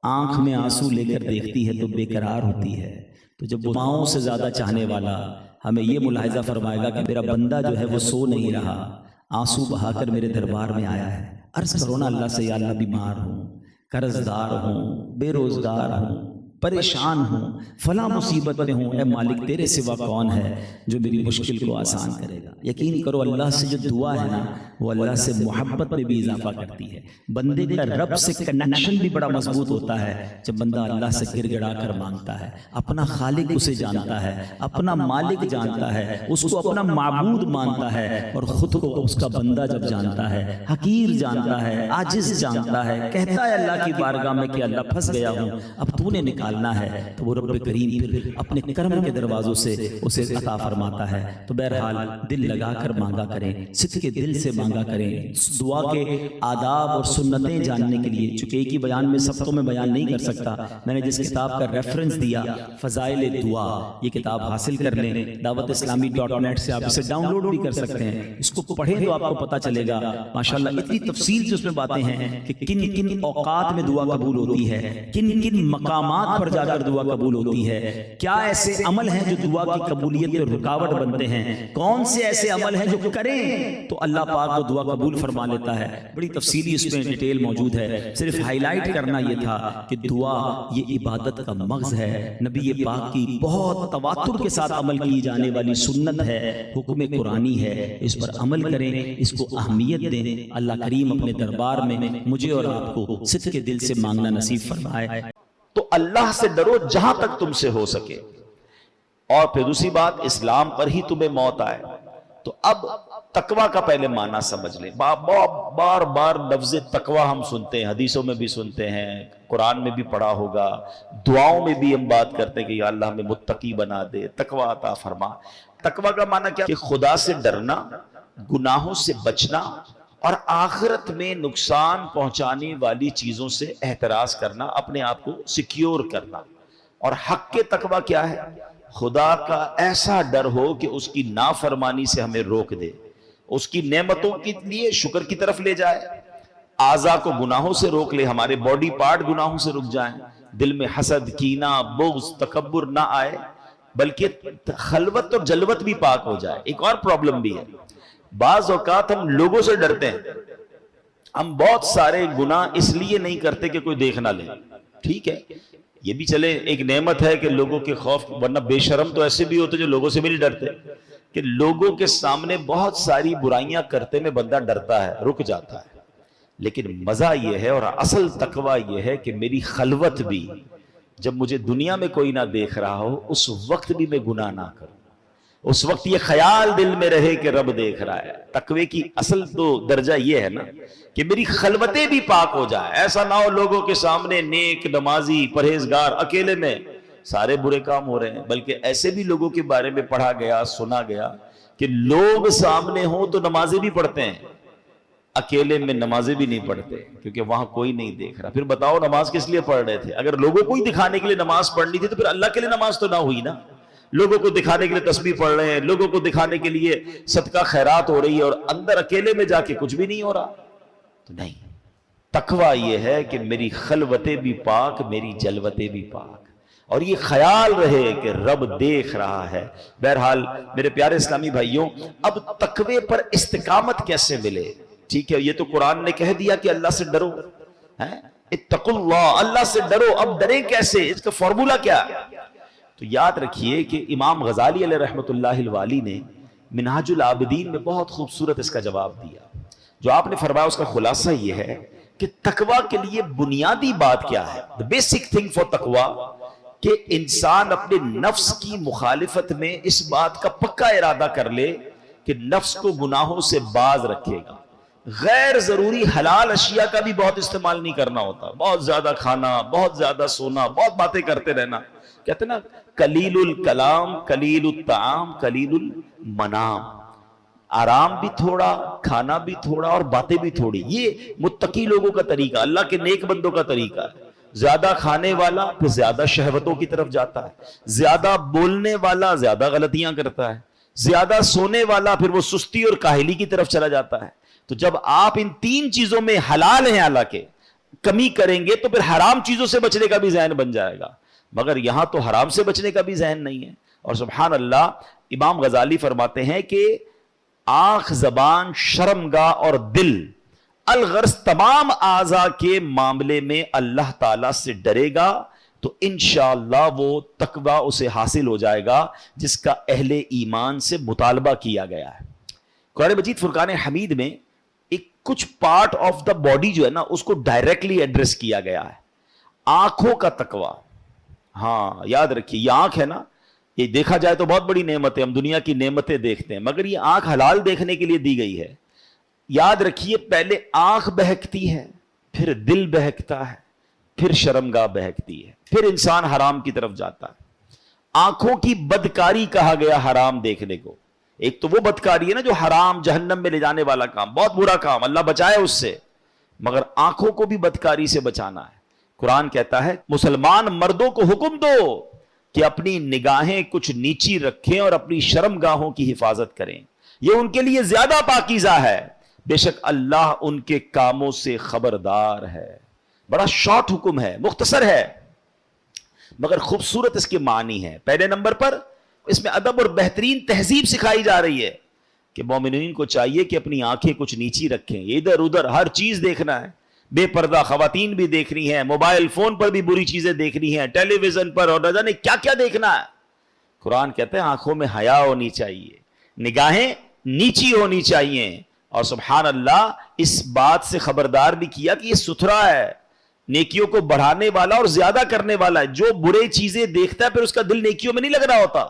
آنکھ میں آنسو لے کر دیکھتی ہے تو بے قرار ہوتی ہے۔ تو جب وہ ماؤں سے زیادہ چاہنے والا ہمیں یہ ملاحظہ فرمائے گا کہ میرا بندہ جو ہے وہ سو نہیں رہا، آنسو بہا کر میرے دربار میں آیا ہے، عرض کرو نا اللہ سے، یا اللہ بیمار ہوں، قرض دار ہوں، بے روزگار ہوں، پریشان ہوں، فلاں مصیبت میں ہوں، اے مالک تیرے سوا کون ہے جو میری مشکل کو آسان کرے گا۔ یقین کرو اللہ سے جو دعا ہے نا، وہ اللہ سے محبت میں بھی اضافہ کرتی ہے۔ بندے کا رب سے کنیکشن بھی بڑا مضبوط ہوتا ہے جب بندہ اللہ سے گر گڑا کر مانگتا ہے، اپنا خالق اسے جانتا ہے، اپنا مالک جانتا ہے، اس کو اپنا معبود مانتا ہے، اور خود کو اس کا بندہ جب جانتا ہے، حقیر جانتا ہے، عاجز جانتا ہے، کہتا ہے اللہ کی بارگاہ میں کہ اللہ پھنس گیا ہوں، اب تو نے نکالنا ہے، تو وہ رب کریم پھر اپنے کرم کے دروازوں سے اسے عطا فرماتا ہے۔ تو بہرحال دل لگا کر مانگا کریں، صدق کے دل سے مانگا کریں۔ دعا کے آداب اور سنتیں جاننے کے لیے، چونکہ ایک ہی بیان میں سب تو میں بیان نہیں کر سکتا، میں نے جس کتاب کا ریفرنس دیا فضائل دعا، یہ کتاب حاصل کر لیں، dawatIslami.net سے آپ اسے ڈاؤن لوڈ بھی کر سکتے ہیں۔ اس کو پڑھیں تو آپ کو پتہ چلے گا ماشاءاللہ اتنی تفصیل سے اس میں باتیں ہیں کہ کن کن اوقات میں دعا قبول ہوتی ہے، کن کن مقامات پر جا کر دعا قبول ہوتی ہے، کیا ایسے عمل ہیں جو دعا کی قبولیت میں رکاوٹ بنتے ہیں، کون سے ایسے عمل ہیں جو کریں تو اللہ پاک کو دعا قبول فرما لیتا ہے۔ بڑی تفصیلی اس میں ڈیٹیل موجود ہے، صرف ہائی لائٹ کرنا یہ تھا کہ دعا یہ عبادت کا مغز ہے، نبی پاک کی بہت تواتر کے ساتھ عمل کی جانے والی سنت ہے، حکم قرآنی ہے، اس پر عمل کریں، اس کو اہمیت دیں۔ اللہ کریم اپنے دربار میں مجھے اور آپ کو صدق کے دل سے مانگنا نصیب فرمائے۔ تو اللہ سے ڈرو جہاں تک تم سے ہو سکے، اور پھر دوسری بات اسلام پر ہی تمہیں موت آئے۔ تو اب تقوی کا پہلے معنی سمجھ لیں۔ بار بار لفظ تقوی ہم سنتے ہیں، حدیثوں میں بھی سنتے ہیں، قرآن میں بھی پڑھا ہوگا، دعاؤں میں بھی ہم بات کرتے ہیں کہ یا اللہ ہمیں متقی بنا دے، تقوی عطا فرما۔ تقوی کا معنی کیا؟ کہ خدا سے ڈرنا، گناہوں سے بچنا، اور آخرت میں نقصان پہنچانے والی چیزوں سے احتراز کرنا، اپنے آپ کو سیکیور کرنا۔ اور حق کے تقوی کیا ہے؟ خدا کا ایسا ڈر ہو کہ اس کی نافرمانی سے ہمیں روک دے، اس کی نعمتوں کے لیے شکر کی طرف لے جائے، اعضاء کو گناہوں سے روک لے، ہمارے باڈی پارٹ گناہوں سے رک جائیں، دل میں حسد، کینہ، بغض، تکبر نہ آئے، بلکہ خلوت اور جلوت بھی پاک ہو جائے۔ ایک اور پرابلم بھی ہے، بعض اوقات ہم لوگوں سے ڈرتے ہیں، ہم بہت سارے گناہ اس لیے نہیں کرتے کہ کوئی دیکھ نہ لے۔ ٹھیک ہے، یہ بھی چلے، ایک نعمت ہے کہ لوگوں کے خوف، ورنہ بے شرم تو ایسے بھی ہوتے جو لوگوں سے بھی نہیں ڈرتے، کہ لوگوں کے سامنے بہت ساری برائیاں کرتے میں بندہ ڈرتا ہے، رک جاتا ہے، لیکن مزہ یہ ہے اور اصل تقوی یہ ہے کہ میری خلوت بھی، جب مجھے دنیا میں کوئی نہ دیکھ رہا ہو، اس وقت بھی میں گناہ نہ کروں، اس وقت یہ خیال دل میں رہے کہ رب دیکھ رہا ہے۔ تقوی کی اصل تو درجہ یہ ہے نا کہ میری خلوتیں بھی پاک ہو جائیں، ایسا نہ ہو لوگوں کے سامنے نیک، نمازی، پرہیزگار، اکیلے میں سارے برے کام ہو رہے ہیں، بلکہ ایسے بھی لوگوں کے بارے میں پڑھا گیا، سنا گیا کہ لوگ سامنے ہوں تو نمازیں بھی پڑھتے ہیں، اکیلے میں نمازیں بھی نہیں پڑھتے کیونکہ وہاں کوئی نہیں دیکھ رہا۔ پھر بتاؤ نماز کس لیے پڑھ رہے تھے؟ اگر لوگوں کو ہی دکھانے کے لیے نماز پڑھنی تھی تو پھر اللہ کے لیے نماز تو نہ ہوئی نا۔ لوگوں کو دکھانے کے لیے تسبیح پڑھ رہے ہیں، لوگوں کو دکھانے کے لیے صدقہ خیرات ہو رہی ہے، اور اندر اکیلے میں جا کے کچھ بھی نہیں ہو رہا، تو نہیں۔ تقویٰ یہ ہے کہ میری خلوتیں بھی پاک، میری جلوتیں بھی پاک، اور یہ خیال رہے کہ رب دیکھ رہا ہے۔ بہرحال میرے پیارے اسلامی بھائیوں، اب تقوی پر استقامت کیسے ملے؟ ٹھیک ہے، یہ تو قرآن نے کہہ دیا کہ اللہ سے ڈرو، اتقوا اللہ، اللہ سے ڈرو، اب ڈریں کیسے؟ اس کا فارمولا کیا ہے؟ تو یاد رکھیے کہ امام غزالی علیہ رحمۃ اللہ الوالی نے منہاج العابدین میں بہت خوبصورت اس کا جواب دیا۔ جو آپ نے فرمایا اس کا خلاصہ یہ ہے کہ تقویٰ کے لیے بنیادی بات کیا ہے؟ the basic thing for تقویٰ، کہ انسان اپنے نفس کی مخالفت میں اس بات کا پکا ارادہ کر لے کہ نفس کو گناہوں سے باز رکھے گا۔ غیر ضروری حلال اشیاء کا بھی بہت استعمال نہیں کرنا ہوتا، بہت زیادہ کھانا، بہت زیادہ سونا، بہت باتیں کرتے رہنا، کہتے ہیں نا قلیل الکلام قلیل الطعام قلیل المنام، آرام بھی تھوڑا، کھانا بھی تھوڑا، اور باتیں بھی تھوڑی۔ یہ متقی لوگوں کا طریقہ، اللہ کے نیک بندوں کا طریقہ ہے۔ زیادہ کھانے والا پھر زیادہ شہوتوں کی طرف جاتا ہے، زیادہ بولنے والا زیادہ غلطیاں کرتا ہے، زیادہ سونے والا پھر وہ سستی اور کاہلی کی طرف چلا جاتا ہے۔ تو جب آپ ان تین چیزوں میں حلال ہیں حالانکہ کمی کریں گے تو پھر حرام چیزوں سے بچنے کا بھی ذہن بن جائے گا، مگر یہاں تو حرام سے بچنے کا بھی ذہن نہیں ہے۔ اور سبحان اللہ، امام غزالی فرماتے ہیں کہ آنکھ، زبان، شرمگاہ اور دل، الغرض تمام اعضاء کے معاملے میں اللہ تعالیٰ سے ڈرے گا تو انشاءاللہ وہ تقویٰ اسے حاصل ہو جائے گا جس کا اہل ایمان سے مطالبہ کیا گیا ہے۔ قرآن مجید فرقان حمید میں ایک کچھ پارٹ آف دا باڈی جو ہے نا اس کو ڈائریکٹلی ایڈریس کیا گیا ہے۔ آنکھوں کا تقویٰ، ہاں یاد رکھیے، یہ آنکھ ہے نا، یہ دیکھا جائے تو بہت بڑی نعمت ہے، ہم دنیا کی نعمتیں دیکھتے ہیں، مگر یہ آنکھ حلال دیکھنے کے لیے دی گئی ہے۔ یاد رکھیے پہلے آنکھ بہکتی ہے، پھر دل بہکتا ہے، پھر شرمگاہ بہکتی ہے، پھر انسان حرام کی طرف جاتا ہے۔ آنکھوں کی بدکاری کہا گیا حرام دیکھنے کو۔ ایک تو وہ بدکاری ہے نا جو حرام، جہنم میں لے جانے والا کام، بہت برا کام، اللہ بچائے اس سے، مگر آنکھوں کو بھی بدکاری سے بچانا ہے۔ قرآن کہتا ہے مسلمان مردوں کو حکم دو کہ اپنی نگاہیں کچھ نیچی رکھیں اور اپنی شرمگاہوں کی حفاظت کریں، یہ ان کے لیے زیادہ پاکیزہ ہے، بے شک اللہ ان کے کاموں سے خبردار ہے۔ بڑا شارٹ حکم ہے، مختصر ہے، مگر خوبصورت اس کے معنی ہے۔ پہلے نمبر پر اس میں ادب اور بہترین تہذیب سکھائی جا رہی ہے کہ مومنین کو چاہیے کہ اپنی آنکھیں کچھ نیچی رکھیں، ادھر ادھر ہر چیز دیکھنا ہے، بے پردہ خواتین بھی دیکھنی ہے، موبائل فون پر بھی بری چیزیں دیکھنی ہیں، ٹیلی ویژن پر اور نہ جانے کیا کیا دیکھنا ہے۔ قرآن کہتے ہیں آنکھوں میں حیا ہونی چاہیے، نگاہیں نیچی ہونی چاہیے، اور سبحان اللہ اس بات سے خبردار بھی کیا کہ یہ ستھرا ہے، نیکیوں کو بڑھانے والا اور زیادہ کرنے والا ہے۔ جو برے چیزیں دیکھتا ہے پھر اس کا دل نیکیوں میں نہیں لگ رہا ہوتا،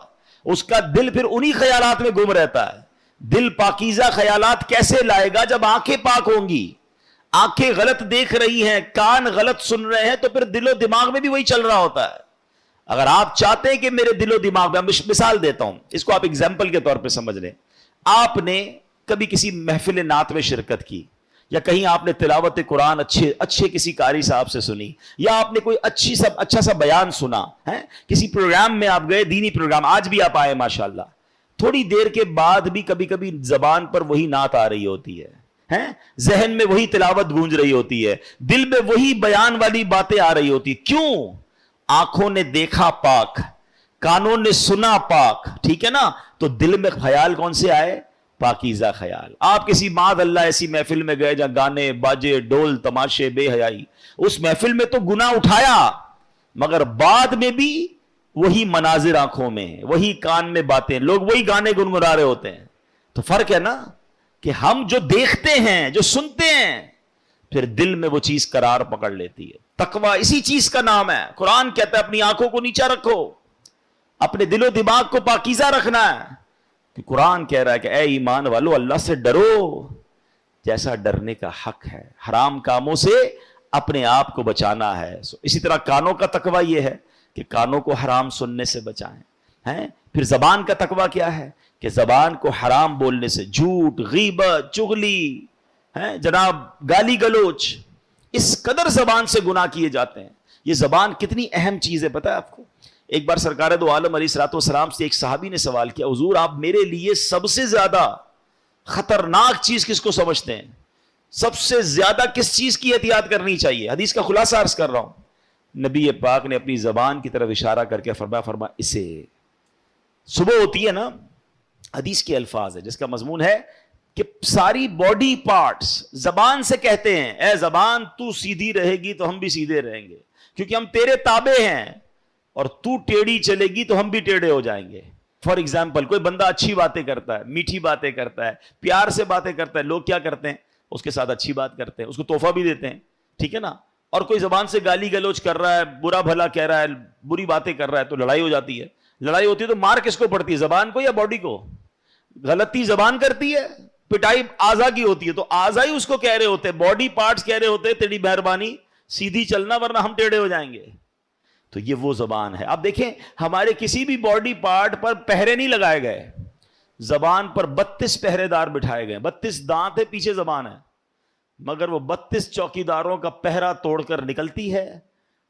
اس کا دل پھر انہی خیالات میں گم رہتا ہے۔ دل پاکیزہ خیالات کیسے لائے گا جب آنکھیں پاک ہوں گی؟ آنکھیں غلط دیکھ رہی ہیں، کان غلط سن رہے ہیں، تو پھر دل و دماغ میں بھی وہی چل رہا ہوتا ہے۔ اگر آپ چاہتے ہیں کہ میرے دل و دماغ میں، مثال دیتا ہوں، اس کو آپ ایگزامپل کے طور پہ سمجھ لیں۔ آپ نے کبھی کسی محفل نعت میں شرکت کی، یا کہیں آپ نے تلاوت قرآن اچھے کسی قاری صاحب سے سنی، یا آپ نے کوئی اچھا سا بیان سنا ہے، کسی پروگرام میں آپ گئے، دینی پروگرام، آج بھی آپ آئے ماشاءاللہ، تھوڑی دیر کے بعد بھی کبھی کبھی زبان پر وہی نعت آ رہی ہوتی ہے، ذہن میں وہی تلاوت گونج رہی ہوتی ہے، دل میں وہی بیان والی باتیں آ رہی ہوتی۔ کیوں؟ آنکھوں نے دیکھا پاک، کانوں نے سنا پاک، ٹھیک ہے نا، تو دل میں خیال کون سے آئے؟ پاکیزہ خیال۔ آپ کسی معاذ اللہ ایسی محفل میں گئے جہاں گانے باجے، ڈول تماشے، بے حیائی، اس محفل میں تو گناہ اٹھایا، مگر بعد میں بھی وہی مناظر آنکھوں میں، وہی کان میں باتیں، لوگ وہی گانے گنگنا رہے ہوتے ہیں. تو فرق ہے نا کہ ہم جو دیکھتے ہیں، جو سنتے ہیں، پھر دل میں وہ چیز قرار پکڑ لیتی ہے. تقویٰ اسی چیز کا نام ہے. قرآن کہتا ہے اپنی آنکھوں کو نیچا رکھو، اپنے دل و دماغ کو پاکیزہ رکھنا ہے. کہ قرآن کہہ رہا ہے کہ اے ایمان والو اللہ سے ڈرو جیسا ڈرنے کا حق ہے. حرام کاموں سے اپنے آپ کو بچانا ہے. اسی طرح کانوں کا تقویٰ یہ ہے کہ کانوں کو حرام سننے سے بچائیں. پھر زبان کا تقویٰ کیا ہے کہ زبان کو حرام بولنے سے، جھوٹ، غیبت، چغلی، جناب گالی گلوچ، اس قدر زبان سے گناہ کیے جاتے ہیں. یہ زبان کتنی اہم چیز ہے پتہ ہے آپ کو. ایک بار سرکار دو عالم علیہ الصلوۃ والسلام سے ایک صحابی نے سوال کیا، حضور آپ میرے لیے سب سے زیادہ خطرناک چیز کس کو سمجھتے ہیں؟ سب سے زیادہ کس چیز کی احتیاط کرنی چاہیے؟ حدیث کا خلاصہ عرض کر رہا ہوں. نبی پاک نے اپنی زبان کی طرف اشارہ کر کے فرمایا اسے، صبح ہوتی ہے نا، حدیث کے الفاظ ہے جس کا مضمون ہے کہ ساری باڈی پارٹس زبان سے کہتے ہیں اے زبان تو سیدھی رہے گی تو ہم بھی سیدھے رہیں گے، کیونکہ ہم تیرے تابع ہیں، اور تو ٹیڑھی چلے گی تو ہم بھی ٹیڑھے ہو جائیں گے. فار ایگزامپل کوئی بندہ اچھی باتیں کرتا ہے، میٹھی باتیں کرتا ہے، پیار سے باتیں کرتا ہے، لوگ کیا کرتے ہیں؟ اس کے ساتھ اچھی بات کرتے ہیں، اس کو تحفہ بھی دیتے ہیں، ٹھیک ہے نا. اور کوئی زبان سے گالی گلوچ کر رہا ہے، برا بھلا کہہ رہا ہے، بری باتیں کر رہا ہے، تو لڑائی ہو جاتی ہے. لڑائی ہوتی ہے تو مار کس کو پڑتی ہے؟ زبان کو یا باڈی کو؟ غلطی زبان کرتی ہے، پٹائی اعضا کی ہوتی ہے، تو اعضا ہی اس کو کہہ رہے ہوتے ہیں، باڈی پارٹس کہہ رہے ہوتے ہیں تیری مہربانی سیدھی چلنا ورنہ ہم ٹیڑھے ہو جائیں گے. تو یہ وہ زبان ہے. آپ دیکھیں ہمارے کسی بھی باڈی پارٹ پر پہرے نہیں لگائے گئے، زبان پر 32 پہرے دار بٹھائے گئے. 32 دانت ہے، پیچھے زبان ہے، مگر وہ 32 چوکیداروں کا پہرا توڑ کر نکلتی ہے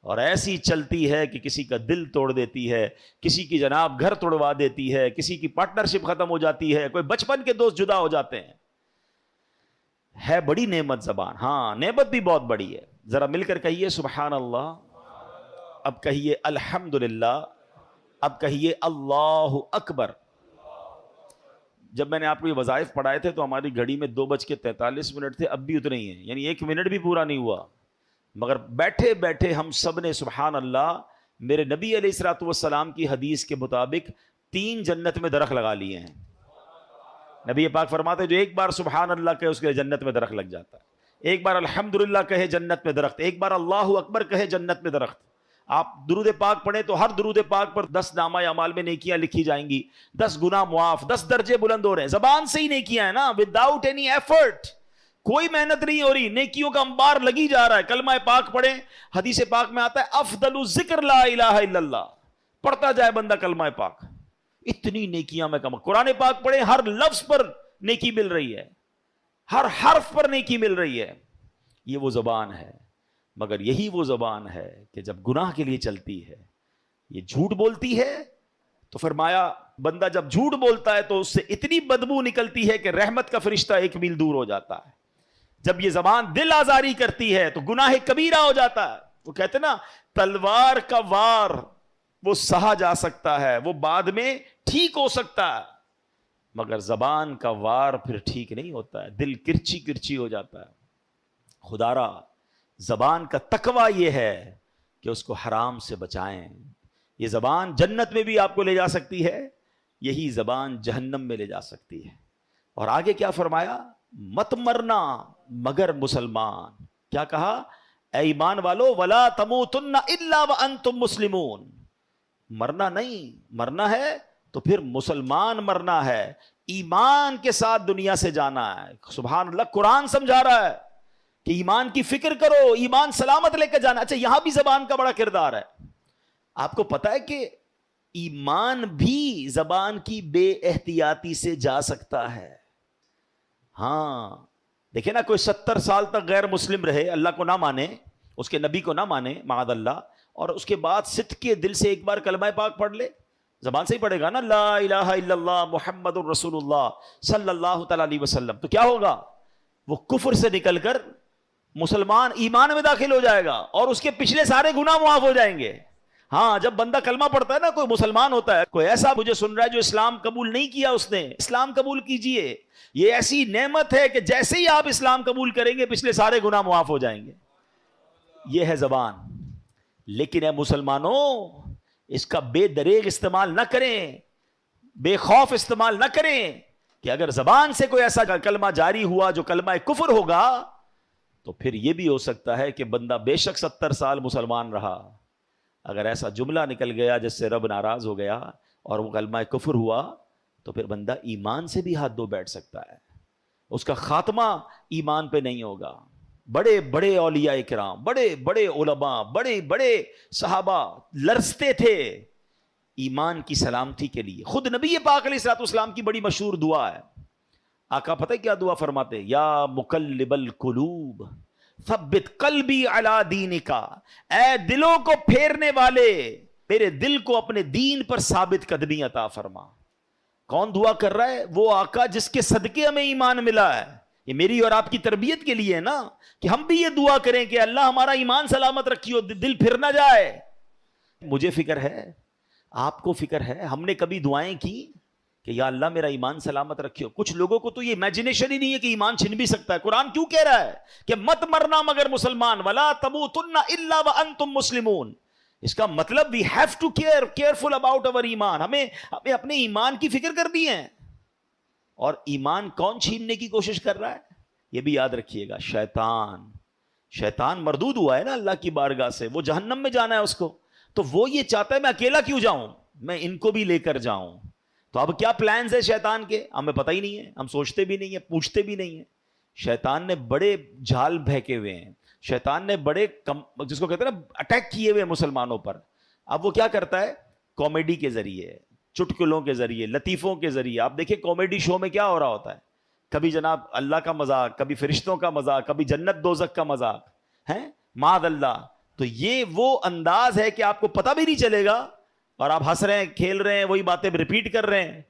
اور ایسی چلتی ہے کہ کسی کا دل توڑ دیتی ہے، کسی کی جناب گھر توڑوا دیتی ہے، کسی کی پارٹنرشپ ختم ہو جاتی ہے، کوئی بچپن کے دوست جدا ہو جاتے ہیں. ہے بڑی نعمت زبان. ہاں نعمت بھی بہت بڑی ہے. ذرا مل کر کہیے سبحان اللہ، اب کہیے الحمدللہ، اب کہیے اللہ اکبر. جب میں نے آپ کو یہ وظائف پڑھائے تھے تو ہماری گھڑی میں 2:43 تھے، اب بھی اتنے ہی ہیں، یعنی 1 منٹ بھی پورا نہیں ہوا. مگر بیٹھے بیٹھے ہم سب نے سبحان اللہ میرے نبی علیہ الصلوۃ والسلام کی حدیث کے مطابق 3 جنت میں درخت لگا لیے ہیں. نبی پاک فرماتے جو ایک بار سبحان اللہ کہے اس کے جنت میں درخت لگ جاتا ہے، ایک بار الحمدللہ کہے جنت میں درخت، ایک بار اللہ اکبر کہے جنت میں درخت. آپ درود پاک پڑھیں تو ہر درود پاک پر 10 نامہ اعمال میں نیکیاں لکھی جائیں گی، 10 گناہ معاف، 10 درجے بلند ہو رہے ہیں. زبان سے ہی نیکیاں ہیں نا، وداؤٹ اینی ایفرٹ، کوئی محنت نہیں ہو رہی، نیکیوں کا انبار لگی جا رہا ہے. کلمہ پاک پڑھیں، حدیث پاک میں آتا ہے افضل الذکر لا الہ الا اللہ، پڑھتا جائے بندہ کلمہ پاک، اتنی نیکیاں میں کم. قرآن پاک پڑھیں، ہر لفظ پر نیکی مل رہی ہے، ہر حرف پر نیکی مل رہی ہے. یہ وہ زبان ہے. مگر یہی وہ زبان ہے کہ جب گناہ کے لیے چلتی ہے، یہ جھوٹ بولتی ہے، تو فرمایا بندہ جب جھوٹ بولتا ہے تو اس سے اتنی بدبو نکلتی ہے کہ رحمت کا فرشتہ 1 میل دور ہو جاتا ہے. جب یہ زبان دل آزاری کرتی ہے تو گناہ کبیرہ ہو جاتا ہے. وہ کہتے نا تلوار کا وار وہ سہا جا سکتا ہے، وہ بعد میں ٹھیک ہو سکتا ہے، مگر زبان کا وار پھر ٹھیک نہیں ہوتا ہے، دل کرچی کرچی ہو جاتا ہے. خدارا زبان کا تقویٰ یہ ہے کہ اس کو حرام سے بچائیں. یہ زبان جنت میں بھی آپ کو لے جا سکتی ہے، یہی زبان جہنم میں لے جا سکتی ہے. اور آگے کیا فرمایا؟ مت مرنا مگر مسلمان. کیا کہا؟ اے ایمان والو ولا تموتن الا وانتم مسلمون. مرنا نہیں، مرنا ہے تو پھر مسلمان مرنا ہے، ایمان کے ساتھ دنیا سے جانا ہے. سبحان اللہ، قرآن سمجھا رہا ہے کہ ایمان کی فکر کرو، ایمان سلامت لے کے جانا. اچھا یہاں بھی زبان کا بڑا کردار ہے. آپ کو پتا ہے کہ ایمان بھی زبان کی بے احتیاطی سے جا سکتا ہے. ہاں دیکھیں نا، کوئی 70 سال تک غیر مسلم رہے، اللہ کو نہ مانے، اس کے نبی کو نہ مانے معاذ اللہ، اور اس کے بعد صدق کے دل سے ایک بار کلمہ پاک پڑھ لے، زبان سے ہی پڑھے گا نا، لا الہ الا اللہ محمد الرسول اللہ صلی اللہ تعالی علیہ وسلم، تو کیا ہوگا؟ وہ کفر سے نکل کر مسلمان ایمان میں داخل ہو جائے گا اور اس کے پچھلے سارے گناہ معاف ہو جائیں گے. ہاں جب بندہ کلمہ پڑھتا ہے نا، کوئی مسلمان ہوتا ہے، کوئی ایسا مجھے سن رہا ہے جو اسلام قبول نہیں کیا، اس نے اسلام قبول کیجئے. یہ ایسی نعمت ہے کہ جیسے ہی آپ اسلام قبول کریں گے پچھلے سارے گناہ معاف ہو جائیں گے. یہ ہے زبان. لیکن اے مسلمانوں، اس کا بے دریغ استعمال نہ کریں، بے خوف استعمال نہ کریں کہ اگر زبان سے کوئی ایسا کلمہ جاری ہوا جو کلمہ کفر ہوگا تو پھر یہ بھی ہو سکتا ہے کہ بندہ بے شک 70 سال مسلمان رہا، اگر ایسا جملہ نکل گیا جس سے رب ناراض ہو گیا اور وہ کلمہ کفر ہوا تو پھر بندہ ایمان سے بھی ہاتھ دھو بیٹھ سکتا ہے، اس کا خاتمہ ایمان پہ نہیں ہوگا۔ بڑے بڑے اولیاء کرام، بڑے بڑے علماء، بڑے بڑے صحابہ لرزتے تھے ایمان کی سلامتی کے لیے۔ خود نبی پاک علیہ الصلوۃ والسلام کی بڑی مشہور دعا ہے، آقا پتہ کیا دعا فرماتے؟ یا مقلب القلوب ثبت قلبی علی دینک، اے دلوں کو پھیرنے والے میرے دل کو اپنے دین پر ثابت قدمی عطا فرما۔ کون دعا کر رہا ہے؟ وہ آقا جس کے صدقے ہمیں ایمان ملا ہے۔ یہ میری اور آپ کی تربیت کے لیے ہے نا کہ ہم بھی یہ دعا کریں کہ اللہ ہمارا ایمان سلامت رکھیو، دل پھر نہ جائے۔ مجھے فکر ہے، آپ کو فکر ہے، ہم نے کبھی دعائیں کی کہ یا اللہ میرا ایمان سلامت رکھیو؟ کچھ لوگوں کو تو یہ امیجنیشن ہی نہیں ہے کہ ایمان چھن بھی سکتا ہے۔ قرآن کیوں کہہ رہا ہے کہ مت مرنا مگر مسلمان، ولا تموتن الا وانتم مسلمون؟ اس کا مطلب we have to careful about our ایمان، ہمیں اپنے ایمان کی فکر کرنی ہے۔ اور ایمان کون چھیننے کی کوشش کر رہا ہے؟ یہ بھی یاد رکھیے گا، شیطان مردود ہوا ہے نا اللہ کی بارگاہ سے، وہ جہنم میں جانا ہے اس کو، تو وہ یہ چاہتا ہے میں اکیلا کیوں جاؤں، میں ان کو بھی لے کر جاؤں۔ تو اب کیا پلانز ہے شیطان کے؟ ہمیں پتہ ہی نہیں ہے، ہم سوچتے بھی نہیں ہیں، پوچھتے بھی نہیں ہیں۔ شیطان نے بڑے جھال بہکے ہوئے ہیں، شیطان نے بڑے جس کو کہتے ہیں نا اٹیک کیے ہوئے مسلمانوں پر۔ اب وہ کیا کرتا ہے؟ کامیڈی کے ذریعے، چٹکلوں کے ذریعے، لطیفوں کے ذریعے۔ آپ دیکھیں کامیڈی شو میں کیا ہو رہا ہوتا ہے، کبھی جناب اللہ کا مذاق، کبھی فرشتوں کا مذاق، کبھی جنت دوزخ کا مذاق ہے، معاذ اللہ۔ تو یہ وہ انداز ہے کہ آپ کو پتہ بھی نہیں چلے گا اور آپ ہنس رہے ہیں، کھیل رہے ہیں، وہی باتیں ریپیٹ کر رہے ہیں،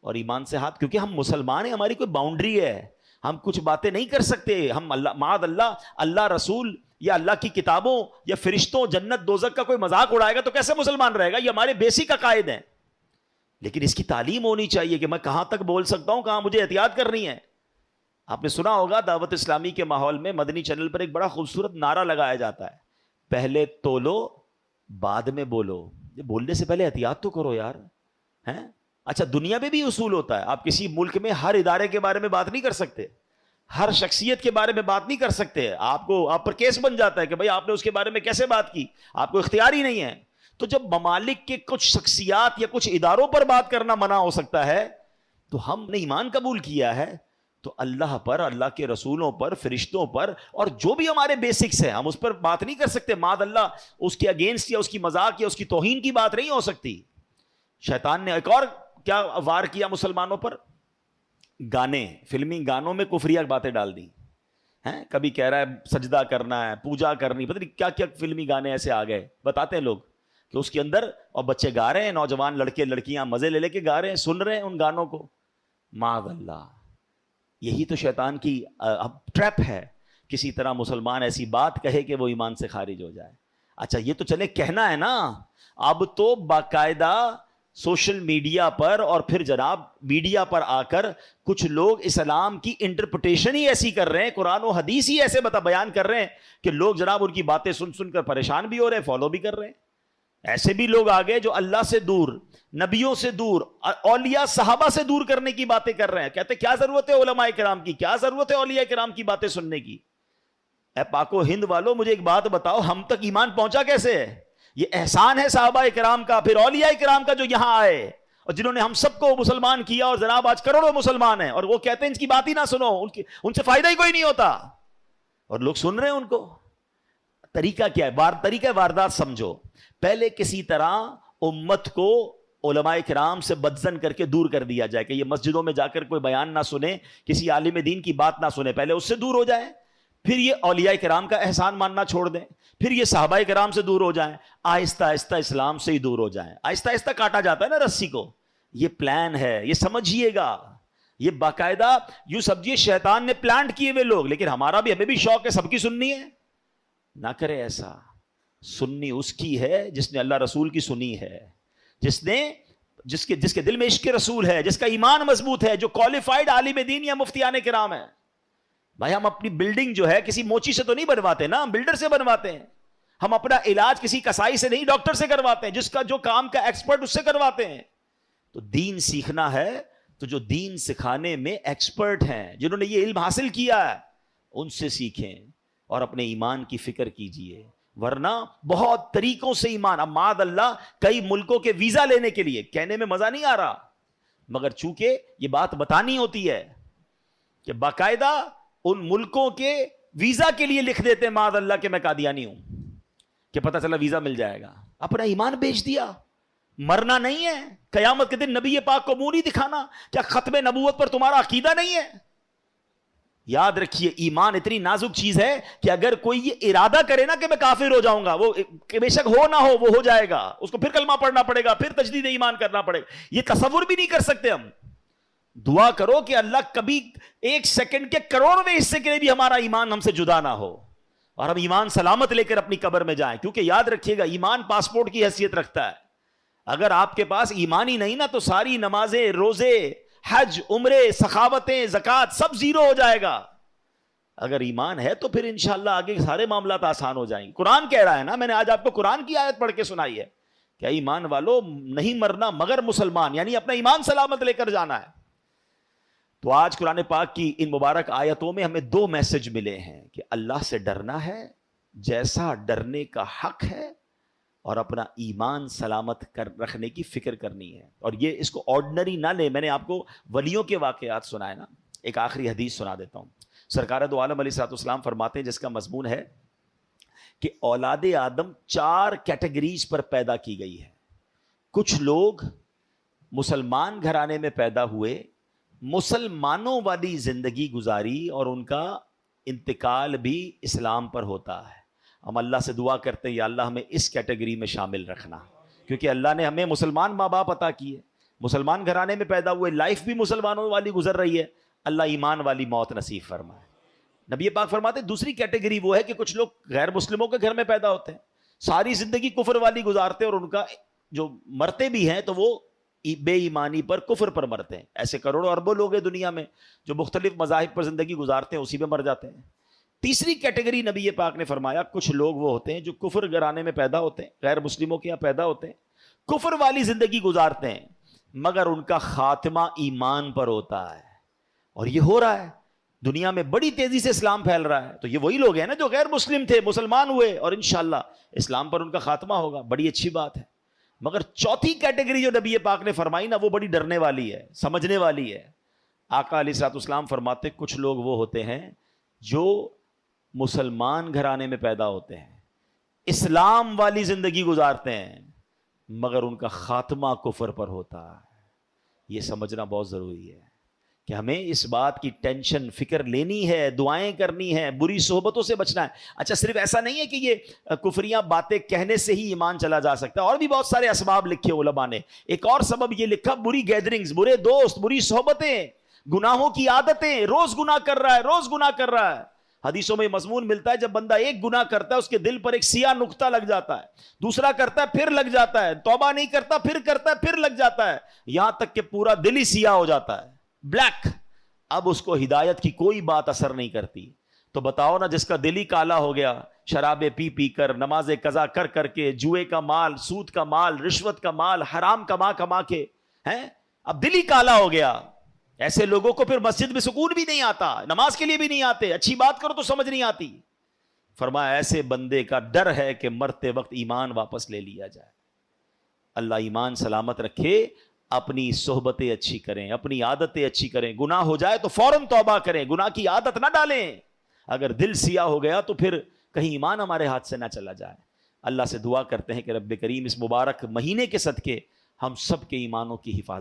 اور ایمان سے ہاتھ، کیونکہ ہم مسلمان ہیں، ہماری کوئی باؤنڈری ہے، ہم کچھ باتیں نہیں کر سکتے۔ ہم اللہ معاذ اللہ، اللہ رسول یا اللہ کی کتابوں یا فرشتوں، جنت دوزخ کا کوئی مذاق اڑائے گا تو کیسے مسلمان رہے گا؟ یہ ہمارے بیسک عقائد ہیں، لیکن اس کی تعلیم ہونی چاہیے کہ میں کہاں تک بول سکتا ہوں، کہاں مجھے احتیاط کرنی ہے۔ آپ نے سنا ہوگا دعوت اسلامی کے ماحول میں مدنی چینل پر ایک بڑا خوبصورت نعرہ لگایا جاتا ہے، پہلے تولو بعد میں بولو۔ بولنے سے پہلے احتیاط تو کرو یار، ہیں؟ اچھا دنیا میں بھی اصول ہوتا ہے، آپ کسی ملک میں ہر ادارے کے بارے میں بات نہیں کر سکتے، ہر شخصیت کے بارے میں بات نہیں کر سکتے، آپ پر کیس بن جاتا ہے کہ بھائی آپ نے اس کے بارے میں کیسے بات کی، آپ کو اختیار ہی نہیں ہے۔ تو جب ممالک کے کچھ شخصیات یا کچھ اداروں پر بات کرنا منع ہو سکتا ہے، تو ہم نے ایمان قبول کیا ہے تو اللہ پر، اللہ کے رسولوں پر، فرشتوں پر، اور جو بھی ہمارے بیسکس ہیں ہم اس پر بات نہیں کر سکتے۔ معاذ اللہ اس کے اگینسٹ یا اس کی مذاق یا اس کی توہین کی بات نہیں ہو سکتی۔ شیطان نے ایک اور کیا وار کیا مسلمانوں پر؟ گانے، فلمی گانوں میں کفریہ باتیں ڈال دی ہیں، کبھی کہہ رہا ہے سجدہ کرنا ہے، پوجا کرنی، پتہ نہیں کیا کیا فلمی گانے ایسے آ گئے، بتاتے ہیں لوگ کہ اس کے اندر، اور بچے گا رہے ہیں، نوجوان لڑکے لڑکیاں مزے لے لے کے گا رہے ہیں، سن رہے ہیں ان گانوں کو۔ معاذ اللہ، یہی تو شیطان کی ٹریپ ہے، کسی طرح مسلمان ایسی بات کہے کہ وہ ایمان سے خارج ہو جائے۔ اچھا یہ تو چلے کہنا ہے نا، اب تو باقاعدہ سوشل میڈیا پر اور پھر جناب میڈیا پر آ کر کچھ لوگ اسلام کی انٹرپریٹیشن ہی ایسی کر رہے ہیں، قرآن و حدیث ہی ایسے بیان کر رہے ہیں کہ لوگ جناب ان کی باتیں سن سن کر پریشان بھی ہو رہے ہیں، فالو بھی کر رہے ہیں۔ ایسے بھی لوگ آگے جو اللہ سے دور، نبیوں سے دور، اولیاء صحابہ سے دور کرنے کی باتیں کر رہے ہیں، کہتے کیا ضرورت ہے علماء کرام کی، کیا ضرورت ہے اولیاء کرام کی باتیں سننے کی۔ اے پاک و ہند والوں مجھے ایک بات بتاؤ، ہم تک ایمان پہنچا کیسے ہے؟ یہ احسان ہے صحابہ کرام کا، پھر اولیاء کرام کا جو یہاں آئے اور جنہوں نے ہم سب کو مسلمان کیا، اور جناب آج کروڑوں مسلمان ہیں، اور وہ کہتے ہیں ان کی بات ہی نہ سنو، ان سے فائدہ ہی کوئی نہیں ہوتا، اور لوگ سن رہے ہیں ان کو۔ طریقہ کیا ہے؟ طریقہ واردات سمجھو، پہلے کسی طرح امت کو علماء کرام سے بدزن کر کے دور کر دیا جائے کہ یہ مسجدوں میں جا کر کوئی بیان نہ سنے، کسی عالم دین کی بات نہ سنے، پہلے اس سے دور ہو جائیں، پھر یہ اولیاء کرام کا احسان ماننا چھوڑ دیں، پھر یہ صحابہ کرام سے دور ہو جائیں، آہستہ آہستہ اسلام سے ہی دور ہو جائیں۔ آہستہ آہستہ کاٹا جاتا ہے نا رسی کو، یہ پلان ہے، یہ سمجھیے گا، یہ باقاعدہ یوں سمجھیے شیطان نے پلانٹ کیے ہوئے لوگ، لیکن ہمیں بھی شوق ہے سب کی سننی ہے، نہ کرے ایسا۔ سننی اس کی ہے جس نے اللہ رسول کی سنی ہے، جس کے دل میں عشق رسول ہے، جس کا ایمان مضبوط ہے، جو کوالیفائڈ عالم دین یا مفتیان کرام ہے۔ بھائی ہم اپنی بلڈنگ جو ہے کسی موچی سے تو نہیں بنواتے نا، ہم بلڈر سے بنواتے ہیں، ہم اپنا علاج کسی کسائی سے نہیں ڈاکٹر سے کرواتے ہیں، جس کا جو کام کا ایکسپرٹ اس سے کرواتے ہیں. تو دین سیکھنا ہے تو جو دین سکھانے میں ایکسپرٹ ہیں، جنہوں نے یہ علم حاصل کیا ہے، ان سے سیکھیں اور اپنے ایمان کی فکر کیجئے. ورنہ بہت طریقوں سے ایمان، اب معاذ اللہ کئی ملکوں کے ویزا لینے کے لیے، کہنے میں مزہ نہیں آ رہا مگر چونکہ یہ بات بتانی ہوتی ہے کہ باقاعدہ ان ملکوں کے ویزا کے لیے لکھ دیتے ہیں معاذ اللہ کہ میں قادیانی ہوں، کہ پتہ چلا ویزا مل جائے گا. اپنا ایمان بیچ دیا. مرنا نہیں ہے، قیامت کے دن نبی پاک کو منہ نہیں دکھانا. کیا ختم نبوت پر تمہارا عقیدہ نہیں ہے؟ یاد رکھیے ایمان اتنی نازک چیز ہے کہ اگر کوئی یہ ارادہ کرے نا کہ میں کافر ہو جاؤں گا، وہ بے شک ہو نہ ہو وہ ہو جائے گا. اس کو پھر کلمہ پڑھنا پڑے گا، پھر تجدید ایمان کرنا پڑے گا. یہ تصور بھی نہیں کر سکتے ہم. دعا کرو کہ اللہ کبھی ایک سیکنڈ کے کروڑویں حصے کے لیے بھی ہمارا ایمان ہم سے جدا نہ ہو اور ہم ایمان سلامت لے کر اپنی قبر میں جائیں. کیونکہ یاد رکھیے گا ایمان پاسپورٹ کی حیثیت رکھتا ہے. اگر آپ کے پاس ایمان ہی نہیں نا تو ساری نمازیں، روزے، حج، عمرے، سخاوتیں، زکوٰۃ سب زیرو ہو جائے گا. اگر ایمان ہے تو پھر انشاءاللہ آگے سارے معاملات آسان ہو جائیں گے. قرآن کہہ رہا ہے نا، میں نے آج آپ کو قرآن کی آیت پڑھ کے سنائی ہے کہ ایمان والو نہیں مرنا مگر مسلمان، یعنی اپنا ایمان سلامت لے کر جانا ہے. تو آج قرآن پاک کی ان مبارک آیتوں میں ہمیں دو میسج ملے ہیں کہ اللہ سے ڈرنا ہے جیسا ڈرنے کا حق ہے، اور اپنا ایمان سلامت رکھنے کی فکر کرنی ہے. اور یہ اس کو آرڈنری نہ لیں. میں نے آپ کو ولیوں کے واقعات سنائے نا، ایک آخری حدیث سنا دیتا ہوں. سرکار دو عالم علیہ الصلوۃ والسلام فرماتے ہیں، جس کا مضمون ہے کہ اولاد آدم 4 کیٹیگریز پر پیدا کی گئی ہے. کچھ لوگ مسلمان گھرانے میں پیدا ہوئے، مسلمانوں والی زندگی گزاری اور ان کا انتقال بھی اسلام پر ہوتا ہے. ہم اللہ سے دعا کرتے ہیں یا اللہ ہمیں اس کیٹیگری میں شامل رکھنا، کیونکہ اللہ نے ہمیں مسلمان ماں باپ عطا کیے، مسلمان گھرانے میں پیدا ہوئے، لائف بھی مسلمانوں والی گزر رہی ہے. اللہ ایمان والی موت نصیب فرمائے. نبی پاک فرماتے ہیں دوسری کیٹیگری وہ ہے کہ کچھ لوگ غیر مسلموں کے گھر میں پیدا ہوتے ہیں، ساری زندگی کفر والی گزارتے ہیں، اور ان کا جو مرتے بھی ہیں تو وہ بے ایمانی پر، کفر پر مرتے ہیں. ایسے کروڑوں اربوں لوگ ہیں دنیا میں جو مختلف مذاہب پر زندگی گزارتے ہیں، اسی میں مر جاتے ہیں. تیسری کیٹیگری نبی پاک نے فرمایا کچھ لوگ وہ ہوتے ہیں جو کفر گھرانے میں پیدا ہوتے ہیں، غیر مسلموں کے یہاں پیدا ہوتے ہیں، کفر والی زندگی گزارتے ہیں، مگر ان کا خاتمہ ایمان پر ہوتا ہے. اور یہ ہو رہا ہے دنیا میں، بڑی تیزی سے اسلام پھیل رہا ہے. تو یہ وہی لوگ ہیں نا جو غیر مسلم تھے، مسلمان ہوئے اور انشاءاللہ اسلام پر ان کا خاتمہ ہوگا. بڑی اچھی بات ہے. مگر چوتھی کیٹیگری جو نبی پاک نے فرمائی نا، وہ بڑی ڈرنے والی ہے، سمجھنے والی ہے. آقا علیہ الصلوۃ والسلام فرماتے کچھ لوگ وہ ہوتے ہیں جو مسلمان گھرانے میں پیدا ہوتے ہیں، اسلام والی زندگی گزارتے ہیں، مگر ان کا خاتمہ کفر پر ہوتا ہے. یہ سمجھنا بہت ضروری ہے کہ ہمیں اس بات کی ٹینشن، فکر لینی ہے، دعائیں کرنی ہے، بری صحبتوں سے بچنا ہے. اچھا صرف ایسا نہیں ہے کہ یہ کفریاں باتیں کہنے سے ہی ایمان چلا جا سکتا ہے، اور بھی بہت سارے اسباب لکھے علماء نے. ایک اور سبب یہ لکھا، بری گیدرنگز، برے دوست، بری صحبتیں، گناہوں کی عادتیں. روز گناہ کر رہا ہے، روز گناہ کر رہا ہے. حدیثوں میں مضمون ملتا ہے جب بندہ ایک گناہ کرتا ہے اس کے دل پر ایک سیاہ نقطہ لگ جاتا ہے، دوسرا کرتا ہے پھر لگ جاتا ہے، توبہ نہیں کرتا پھر کرتا ہے پھر لگ جاتا ہے، یہاں تک کہ پورا دل ہی سیاہ ہو جاتا ہے، بلیک. اب اس کو ہدایت کی کوئی بات اثر نہیں کرتی. تو بتاؤ نا، جس کا دل ہی کالا ہو گیا، شرابیں پی پی کر، نماز قضا کر کر کے، جوئے کا مال، سود کا مال، رشوت کا مال، حرام کما کما کے ہیں، اب دل ہی کالا ہو گیا. ایسے لوگوں کو پھر مسجد میں سکون بھی نہیں آتا، نماز کے لیے بھی نہیں آتے، اچھی بات کرو تو سمجھ نہیں آتی. فرمایا ایسے بندے کا ڈر ہے کہ مرتے وقت ایمان واپس لے لیا جائے. اللہ ایمان سلامت رکھے. اپنی صحبتیں اچھی کریں، اپنی عادتیں اچھی کریں. گناہ ہو جائے تو فوراً توبہ کریں، گناہ کی عادت نہ ڈالیں. اگر دل سیاہ ہو گیا تو پھر کہیں ایمان ہمارے ہاتھ سے نہ چلا جائے. اللہ سے دعا کرتے ہیں کہ رب کریم اس مبارک مہینے کے صدقے ہم سب کے ایمانوں کی حفاظت